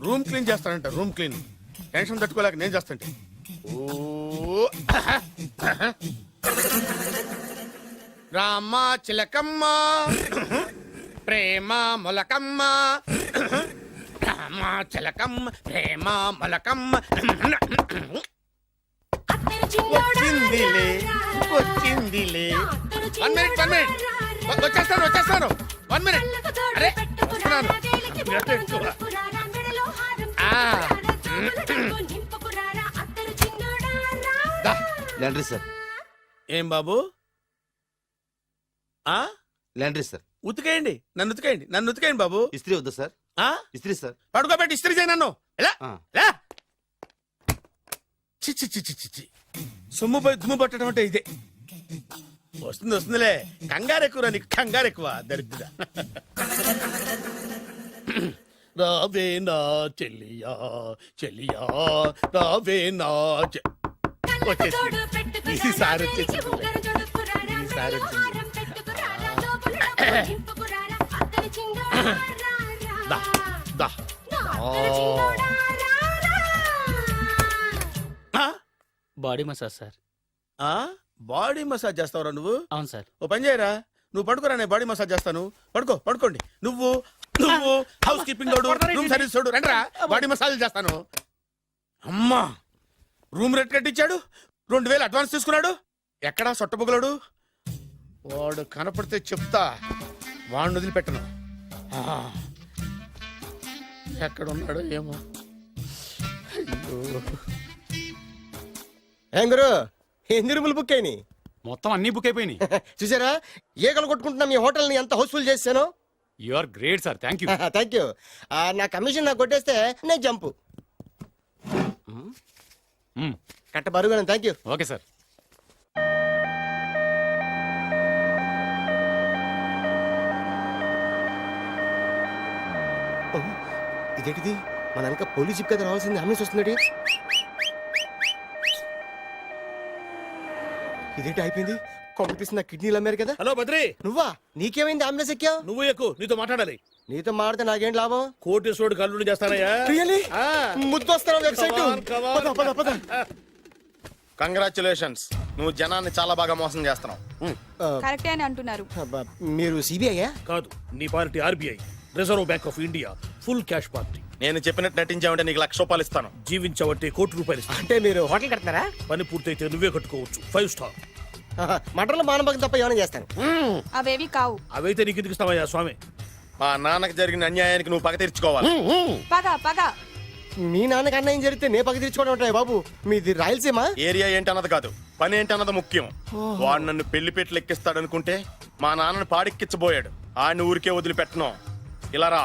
రూమ్ క్లీన్ చేస్తానంట. రూమ్ క్లీన్ టెన్షన్ తట్టుకోలేక నేను చేస్తాంటే. ఓ రామ చిలకమ్మ ప్రేమ మొలకమ్మ, రామ చిలకమ్మ ప్రేమ మొలకమ్మ. వచ్చిందిలే వచ్చిందిలే. 1 minute. వచ్చేస్తాను. 1 minute. అరే వస్తున్నాను. Laundry sir. ఏం బాబు? Laundry sir. ఉతికేయండి, నన్ను ఉతికేయండి బాబు. ఇస్త్రీ వద్దా సార్? ఇస్త్రీ సార్. పడుకోబెట్టి ఇస్త్రీ చేయి నన్ను. ఎలా చిచ్చి చిచ్చి చిచ్చి. సొమ్ముపై దుమ్ము పట్టడం అంటే ఇదే. వస్తుందిలే. కంగారు ఎక్కువ, నీకు కంగారు ఎక్కువ. దరిద్ర. రావే నా చెల్లియా చెల్లియా, రావే నా వచ్చేసి ఈసారి వచ్చేసి ఈసారి వచ్చింది. Body massage sir. Body massage చేస్తావురా నువ్వు? అవును సార్. ఓ పని చేయరా, నువ్వు పడుకోరా, నేను బాడీ మసాజ్ చేస్తాను. పడుకోండి. నువ్వు హౌస్ కీపింగ్ రూమ్ సర్వీస్ చూడు, రండిరా బాడీ మసాజ్ చేస్తాను. అమ్మా, రూమ్ రేట్ కట్టించాడు, 2000 అడ్వాన్స్ తీసుకున్నాడు. ఎక్కడా సొట్టబుగలాడు? వాడు కనపడితే చెప్తా, వాడిని వదిలిపెట్టను. ఎక్కడున్నాడో ఏమో. ఏం గురు, ఎన్ని రూములు బుక్ అయినాయి? మొత్తం అన్ని బుక్ అయిపోయినాయి. చూసారా, ఏగలు కొట్టుకుంటున్నా మీ హోటల్ ని ఎంత హౌస్ఫుల్ చేశాను. You are great sir. Thank you. Thank you. నా కమిషన్ నాకు కొట్టేస్తే నేను జంపు కట్ట బరుగాను. Thank you. Okay sir. ఇదేంటిది, మన వెనక పోలీస్ జిప్ కదా రావాల్సింది, అంబులెన్స్ వస్తుంది. ఇదేంటి అయిపోయింది? కొంపతీసి నా కిడ్నీలు అమ్మారు కదా. హలో బద్రి, నువ్వా? నీకేమైంది? అంబులెన్స్ ఎక్కావు? నువ్వు ఎక్కువ, నీతో మాట్లాడాలి. నీతో మాడితే నాకేం లాభం? కోటేశ్వరుడు కల్లుడు చేస్తానయ్యా. ముద్దు వస్తాను వెబ్సైట్. కంగ్రాచులేషన్స్. నువ్వు జనాన్ని చాలా బాగా మోసం చేస్తున్నావు. కరెక్టే అని అంటున్నారు. మీరు సిబిఐయా? కాదు, నీ party RBI, reserve bank of India, full cash party. నేను చెప్పినట్టు నటించావంటే నీకు ₹1,00,000 ఇస్తాను. జీవించవంటే ₹1,00,00,000 ఇస్తాను. అంటే మీరు హోటల్ కడతారా? పని పూర్తయితే నువ్వే కట్టుకోవచ్చు 5 స్టార్. మటన్లో మానభంగం తప్ప ఏమైనా చేస్తాను. అవేవి కావు. అవైతే నీకు ఎందుకు ఇస్తావయ్యా స్వామి? మా నాన్నకి జరిగిన అన్యాయానికి నువ్వు పగ తీర్చుకోవాలి. పగ మీ నాన్నకి అన్యాయం జరిగితే నే పక్క తీర్చుకోవడం ఉంటాయి బాబు. మీది రాయలసీమ. ఏరియా ఏంటన్నది కాదు, పని ఏంటన్నది ముఖ్యం. వాడు నన్ను పెళ్లి పెట్లు ఎక్కిస్తాడనుకుంటే మా నాన్నని పాడెక్కించబోయాడు. ఆయన ఊరికే వదిలిపెట్టను. ఇలా రా.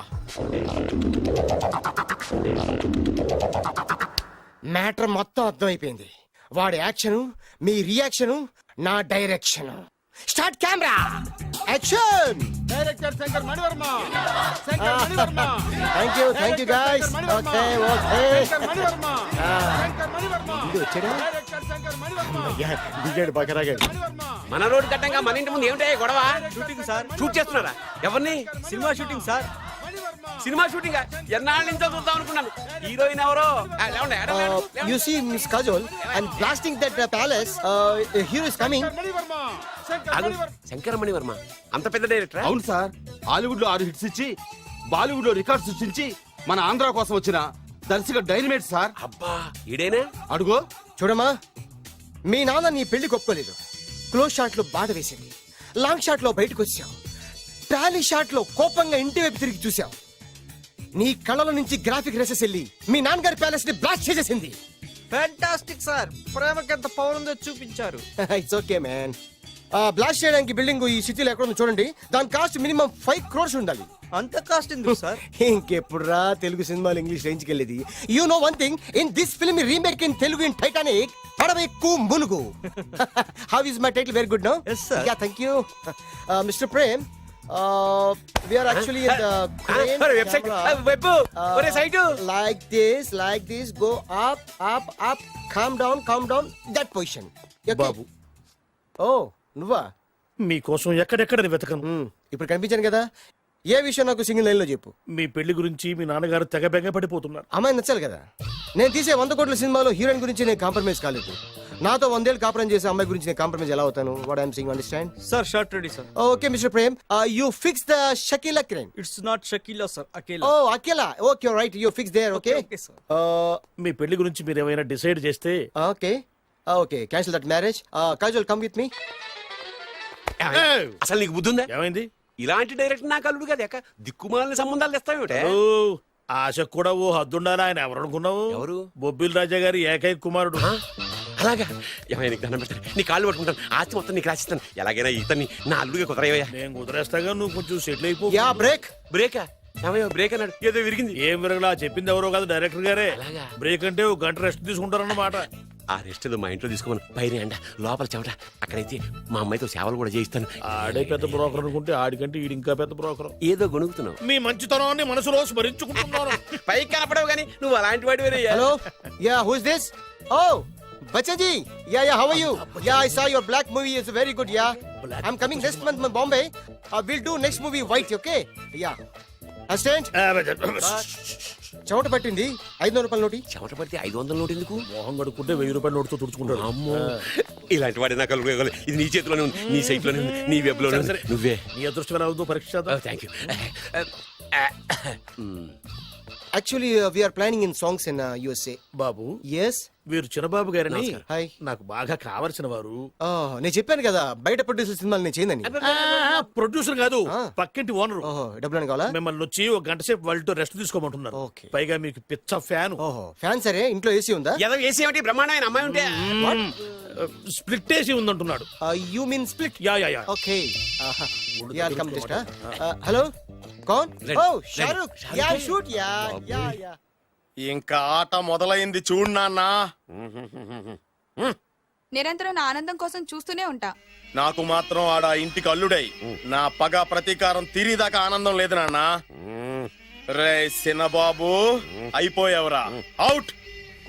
మ్యాటర్ మొత్తం అర్థమైపోయింది. వాడి యాక్షన్, మీ రియాక్షన్, నా direction. Start camera, action. Director Shankar Mani Varma. Shankar Mani Varma. Thank you guys. Okay Shankar Mani Varma. Shankar Mani Varma. ఇది వచ్చాడా? డైరెక్టర్ శంకర్ మణివర్మ. దిగాడు బకరాగాడు. మన రోడ్డు కట్టంగా మన ఇంటి ముందు ఏమిటాయి గొడవ? Shooting sir. షూట్ చేస్తున్నారా? ఎవరిని? Cinema shooting sir. Cinema shooting ఎన్నాళ్ళ నుంచో చూద్దాం అనుకున్నాను. హీరోయిన్ ఎవరో? లేవండి, ఎడ లేవండి. You see Miss Kajol and blasting that palace. A hero is coming. ఆగు, శంకరమణి వర్మ అంత పెద్ద డైరెక్టర్? అవును సార్. హాలీవుడ్ లో 6 హిట్స్ ఇచ్చి బాలీవుడ్ లో రికార్డ్ సృష్టించి మన ఆంధ్ర కోసం వచ్చిన దర్శక డైనమేట్ సార్. అబ్బా, ఈడేనా? అడుగో. చూడమ్మా, మీ నాన్న నీ పెళ్లి ఒప్పుకోలేదు. క్లోజ్ షాట్ లో బాధ వేసింది. లాంగ్ షాట్ లో బయటకు వచ్చావు. టాలీ షాట్ లో కోపంగా ఇంటి వైపు తిరిగి చూసావు. నీ కళ్ళలో నుంచి గ్రాఫిక్ రెసెస్ వెళ్ళి మీ నాన్నగారి ప్యాలెస్ ని బ్లాస్ట్ చేసేసింది. Fantastic sir. ప్రేమకి ఎంత పవర్ ఉందో చూపించారు. It's okay man. బ్లాస్ట్ చేయడానికి బిల్డింగ్ ఈ సిటీలో ఎక్కడ ఉందో చూడండి. దాని కాస్ట్ మినిమం 5 crores ఉండాలి. అంత కాస్ట్ ఎందుకు సార్? ఇంకెప్పుడురా తెలుగు సినిమాలు ఇంగ్లీష్ రేంజ్ కి వెళ్ళేది. You know one thing, in this film remake in Telugu in Titanic, పడవెక్కు మునుగు. How is my title? Very good no? Yes, sir. Yeah, thank you. Mister Prem, we are actually in the crane website camera. Web ఒరే site like this, go up, calm down, that position. Okay? బాబు, Oh, నువ్వా? మీకోసం ఎక్కడెక్కడ వెతకను. ఇప్పుడు కనిపించాను కదా. ఏ విషయం నాకు single line లో చెప్పు. మీ పెళ్లి గురించి మీ నాన్నగారు తెగ బెంగ పడిపోతున్నారు. అమ్మాయి నచ్చాలి కదా. నేను తీసే 100 కోట్ల సినిమాలో హీరోయిన్ గురించి నేను కాంప్రమైజ్ కాలేదు. నాతో 100 ఏళ్ళు కాపురం చేసే అమ్మాయి గురించి నేను కాంప్రమైజ్ ఎలా అవుతాను? What I'm saying, understand? Sir shot ready sir. Okay mister Prem, you fix the Shakeela crane. It's not Shakeela sir, Akela. Oh Akela. Okay right, you fix there. Okay Okay, sir. మీ పెళ్లి గురించి మీరు ఏమైనా డిసైడ్ చేస్తే okay cancel that marriage. Kajal, come with me. అసలు నీకు బుద్ధి ఉందా? ఏమైంది? ఇలాంటి డైరెక్టర్ నాకు అల్లుడు కదా, ఎక్క దిక్కుమాలిన సంబంధాలు తెస్తావేమిటే? ఓ, ఆశ కూడా ఓ హద్దుండాలి. ఆయన ఎవరు అనుకున్నావు? ఎవరు? బొబ్బిల్ రాజా గారి ఏకైక కుమారుడు. అలాగా? ఏమైనా నీకు దండం పెడతాను, నీ కాళ్ళు పట్టుకుంటాను, ఆస్తి మొత్తం నీకు రాసిస్తాను. ఎలాగైనా ఇతన్ని నా అల్లుడిగా కుదరయ్యా. నేను కుదిరేస్తాగా, నువ్వు కొంచెం సెటిల్ అయిపో. Yeah, break. బ్రేకా? ఏమయ్యో బ్రేక్ అన్నాడు, ఏదో విరిగింది. ఏం విరగలా, చెప్పింది ఎవరో కాదు, డైరెక్టర్ గారే. అలాగా? బ్రేక్ అంటే ఒక గంట రెస్ట్ తీసుకుంటారన్నమాట. ఆ రెస్ట్ ఏదో మా ఇంట్లో తీసుకోమని. పైన ఎండ, లోపల చెమట. అక్కడైతే మా అమ్మాయితో సేవలు కూడా చేయిస్తాను. ఆడే పెద్ద బ్రోకర్ అనుకుంటే ఆడికంటే ఈడు ఇంకా పెద్ద బ్రోకర్. ఏదో గొణుగుతున్నావు. మీ మంచితనాన్ని మనసులో స్మరించుకుంటున్నాను. పైకి కనపడవు కానీ నువ్వు అలాంటి వాడి వేరే. Hello, yeah, who is this? Oh, Bachchan ji, yeah, how are you? Yeah, I saw your black movie. It's very good, yeah. I'm coming next month in Bombay. We'll do next movie white, okay? Yeah. Understand? చెమట పట్టింది. 500 రూపాయల నోటి. చెమట పడితే 500 note ఎందుకు? మోహం కడుక్కుంటే 1000 రూపాయల నోటుతో తుడుచుకుంటాడు. అమ్మో, ఇలాంటి వాడి నాకు అల్లుడు. ఇది నీ చేతిలోనే ఉంది, నీ సైట్ లోనే ఉంది, నీ వెబ్ లోనే ఉంది. నువ్వే. నీ అదృష్టం ఎలా ఉందో పరీక్ష. Thank you. Actually, we are planning in songs in USA. Babu, Yes. వీరు చిన్నబాబు గారని హాయ్. నాకు బాగా కావలసిన వారు. నేను చెప్పాను కదా బయట ప్రొడ్యూసర్ సినిమాలు నేను చేయదని. ప్రొడ్యూసర్ కాదు, పక్కింటి ఓనరు. ఓహో, డబ్బులు కావాలా? మిమ్మల్ని వచ్చి ఒక గంట సేపు వాళ్ళతో రెస్ట్ తీసుకోమంటున్నారు. Okay. పైగా మీకు పిచ్చ ఫ్యాన్. ఓహో, ఫ్యాన్ సరే. ఇంట్లో ఏసీ ఉందా? ఏదో ఏసీ ఏమిటి, బ్రహ్మాండమైన అమ్మాయి ఉంటే. స్ప్లిట్ ఏసీ ఉందంటున్నాడు. You mean split? Yeah yeah yeah. Okay. Yeah, come just. Hello, కౌన్? Oh, Shahrukh. Yeah, shoot. Yeah yeah yeah. ఇంకా ఆట మొదలైంది చూడు నాన్న. నిరంతరం నా ఆనందం కోసం చూస్తూనే ఉంటా. నాకు మాత్రం ఆడ ఇంటికి అల్లుడై నా పగ ప్రతీకారం తీరిదాకా ఆనందం లేదు నాన్న. రే సినబాబు, అయిపోయావురా, అవుట్.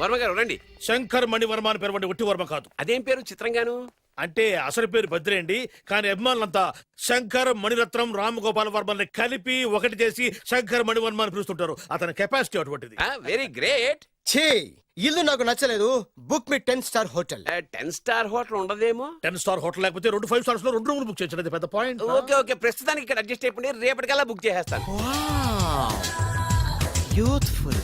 వర్మ గారు రండి. శంకర్ మణివర్మ అని పేరు వంటి ఒట్టి వర్మ కాదు. అదేం పేరు చిత్రంగాను? అంటే అసలు పేరు భద్రేండి, కానీ అభిమానులంతా శంకర్ మణిరత్నం రామగోపాల్ వర్మని కలిపి ఒకటి చేసి శంకర్ మణివర్మ అని పిలుస్తుంటారు. అతని కెపాసిటీ అటువంటిది. Very great. ఛీ ఇల్లు నాకు నచ్చలేదు. బుక్ మీ 10 స్టార్ హోటల్. 10 స్టార్ హోటల్ ఉండదేమో. 10 స్టార్ హోటల్ లేకపోతే 2 5 స్టార్స్ లో 2 రూములు బుక్ చేయొచ్చు. అది పెద్ద పాయింట్. ఓకే ఓకే, ప్రస్తుతానికి ఇక్కడ అడ్జస్ట్ అయిపోయి రేపటికల్లా బుక్ చేసేస్తాను. యూత్ఫుల్.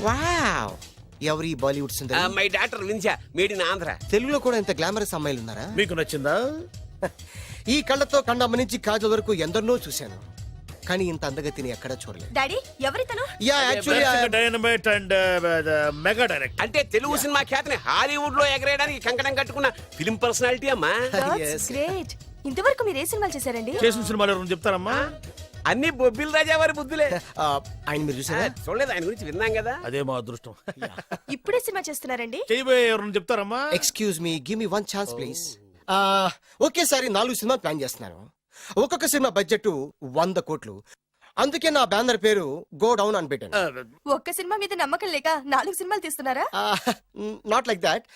వావ్, ఎవరి బాలీవుడ్ సుందరి? మై డాక్టర్ విన్సా, మేడ్ ఇన్ ఆంధ్ర. తెలుగులో కూడా ఇంత గ్లామరస్ అమ్మాయిలు ఉన్నారా? మీకు నచ్చిందా? ఈ కళ్ళతో కండమ్మ నుంచి కాజల్ వరకు ఎందరినో చూశాను, కానీ ఇంత అందగతిని ఎక్కడా చూడలేదు. డాడీ ఎవరితను? Yeah actually dynamite and mega direct. అంటే తెలుగు సినిమా ఖ్యాతిని హాలీవుడ్ లో ఎగరేయడానికి కంకణం కట్టుకున్న ఫిలిం పర్సనాలిటీ అమ్మా. గ్రేట్. ఇంతవరకు మీరు ఏ సినిమాలు చేశారండి? చేసిన సినిమాలు ఎవరు చెప్తారమ్మా? అన్ని బొబ్బిల్ రాజా వారి బుద్ధులే. ఆయన మీరు చూసారా? చూడలేదు, ఆయన గురించి విన్నాం కదా. అదే మా అదృష్టం. ఇప్పుడే సినిమా చేస్తున్నారండి? చేయబోయే ఎవరు చెప్తారమ్మా? Excuse me, give me 1 chance please. ఒకేసారి 4 సినిమాలు ప్లాన్ చేస్తున్నాను. ఒక్కొక్క సినిమా బడ్జెట్ 100 కోట్లు. అందుకే నా బ్యానర్ పేరు గో డౌన్ అని పెట్టాను. ఒక్క సినిమా మీద నమ్మకం లేక 4 సినిమాలు తీస్తున్నారా? Not like that.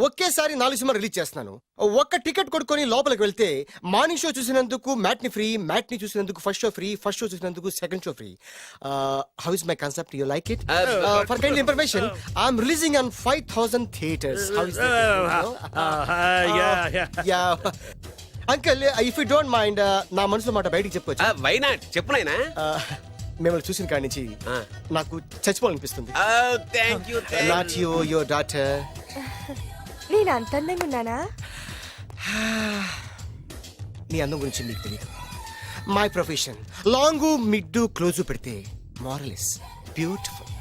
ఒకేసారి 4 సినిమా రిలీజ్ చేస్తున్నాను. ఒక్క టికెట్ కొనుక్కొని లోపలికి వెళ్తే మార్నింగ్ షో చూసినందుకు మ్యాట్ని ఫ్రీ, మ్యాట్ని చూసినందుకు first show free, first show చూసినందుకు second show free. How is my concept? You like it? For kind information, I'm releasing on 5000 theatres. How is that? Uncle, if you don't mind, నా మనసులో మాట బయటికి చెప్పొచ్చు? Why not, చెప్పు నాయనా. మిమ్మల్ని చూసిన కాడి నుంచి నాకు చచ్చిపోవాలనిపిస్తుంది. Thank you. Not you, your daughter. నేను అంత అందంగా ఉన్నానా? నీ అందం గురించి మీకు తెలియదు. My profession long mid close పెడితే moral is beautiful.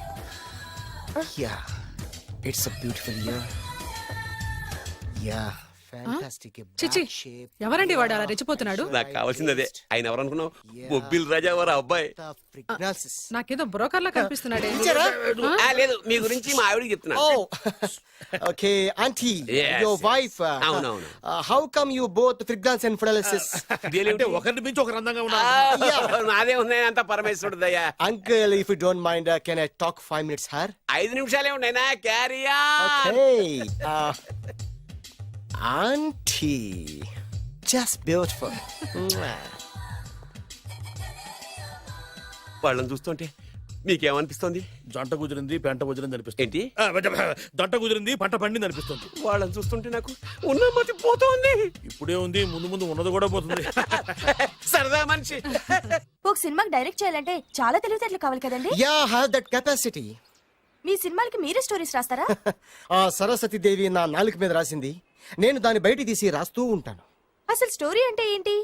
Yeah, it's a beautiful year. Yeah, fantastic. చిచి, ఎవరండి వాడు అలా రెచ్చిపోతున్నాడు? నాకు కావాల్సింది అదే. ఆయన ఎవరు అనుకున్నావు? బొబ్బిల్ రాజా వారి అబ్బాయి. నాకేదో బ్రోకర్ లా కనిపిస్తున్నాడే. లేదు, మీ గురించి మా ఆవిడకి చెప్తున్నా. Okay auntie, Yes, your wife. అవునవును. How come you both fragrance and fidelities? అంటే ఒకరిని మించి ఒకరు అందంగా ఉన్నారు. నాదే ఉన్నాయి అంత పరమేశ్వరుడు దయ్యా. Uncle, if you don't mind, can I talk 5 minutes her? 5 నిమిషాలే ఉన్నాయినా, క్యారియా. ఓకే. Auntie, just beautiful. వాళ్ళని చూస్తుంటే మీకేమనిపిస్తుంది? జంట కుదిరింది, పెంట కుదిరింది అనిపిస్తుంది. ఏంటి? దంట కుదిరింది, పంట పండింది అనిపిస్తుంది. వాళ్ళని చూస్తుంటే నాకు ఉన్న మతి పోతోంది. ఇప్పుడే ఉంది, ముందు ముందు ఉన్నది కూడా పోతుంది. సరదా మనిషి. ఒక సినిమాకి డైరెక్ట్ చేయాలంటే చాలా తెలివితేటలు కావాలి కదండి? Yeah, have that capacity. మీ సినిమాలకి మీరే స్టోరీస్ రాస్తారా? సరస్వతి దేవి నా నాలుక మీద రాసింది, నేను దాన్ని బయట తీసి రాస్తూ ఉంటాను. అసలు స్టోరీ అంటే ఏంటి?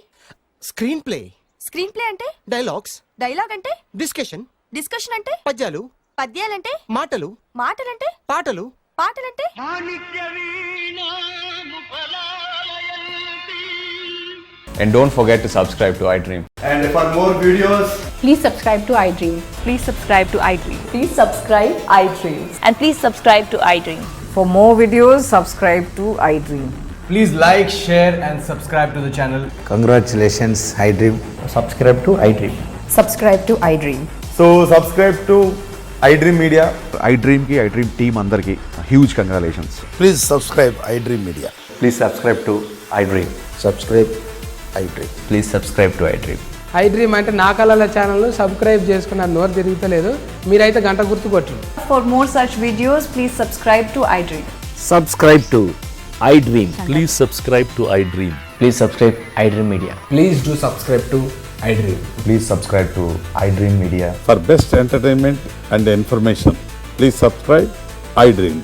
Screen play. స్క్రీన్ ప్లే అంటే? డైలాగ్స్. డైలాగ్ అంటే? డిస్కషన్. డిస్కషన్ అంటే? పద్యాలు. పద్యాలంటే? మాటలు. మాటలంటే? పాటలు. పాటలంటే? And don't forget to subscribe to iDream. And for more videos, please subscribe to iDream. Please subscribe to iDream. Please subscribe iDream. And please subscribe to iDream. For more videos, subscribe to iDream. please like, share and subscribe to the channel. Congratulations, iDream. Subscribe to iDream. Subscribe to iDream. So subscribe to iDream Media. iDream ki iDream team andarki huge congratulations. Please subscribe iDream Media. Please subscribe to iDream. Subscribe iDream. Please subscribe to iDream. iDream అంటే నా కళల channel subscribe చేసుకున్న నోరు తిరుగుతలేదు, మీరైతే గంట గుర్తు కొట్టండి. For more such videos, please subscribe to iDream. Subscribe to iDream. Please subscribe to iDream. Please subscribe iDream Media. Please do subscribe to iDream. Please subscribe to iDream Media. For best entertainment and information, please subscribe iDream.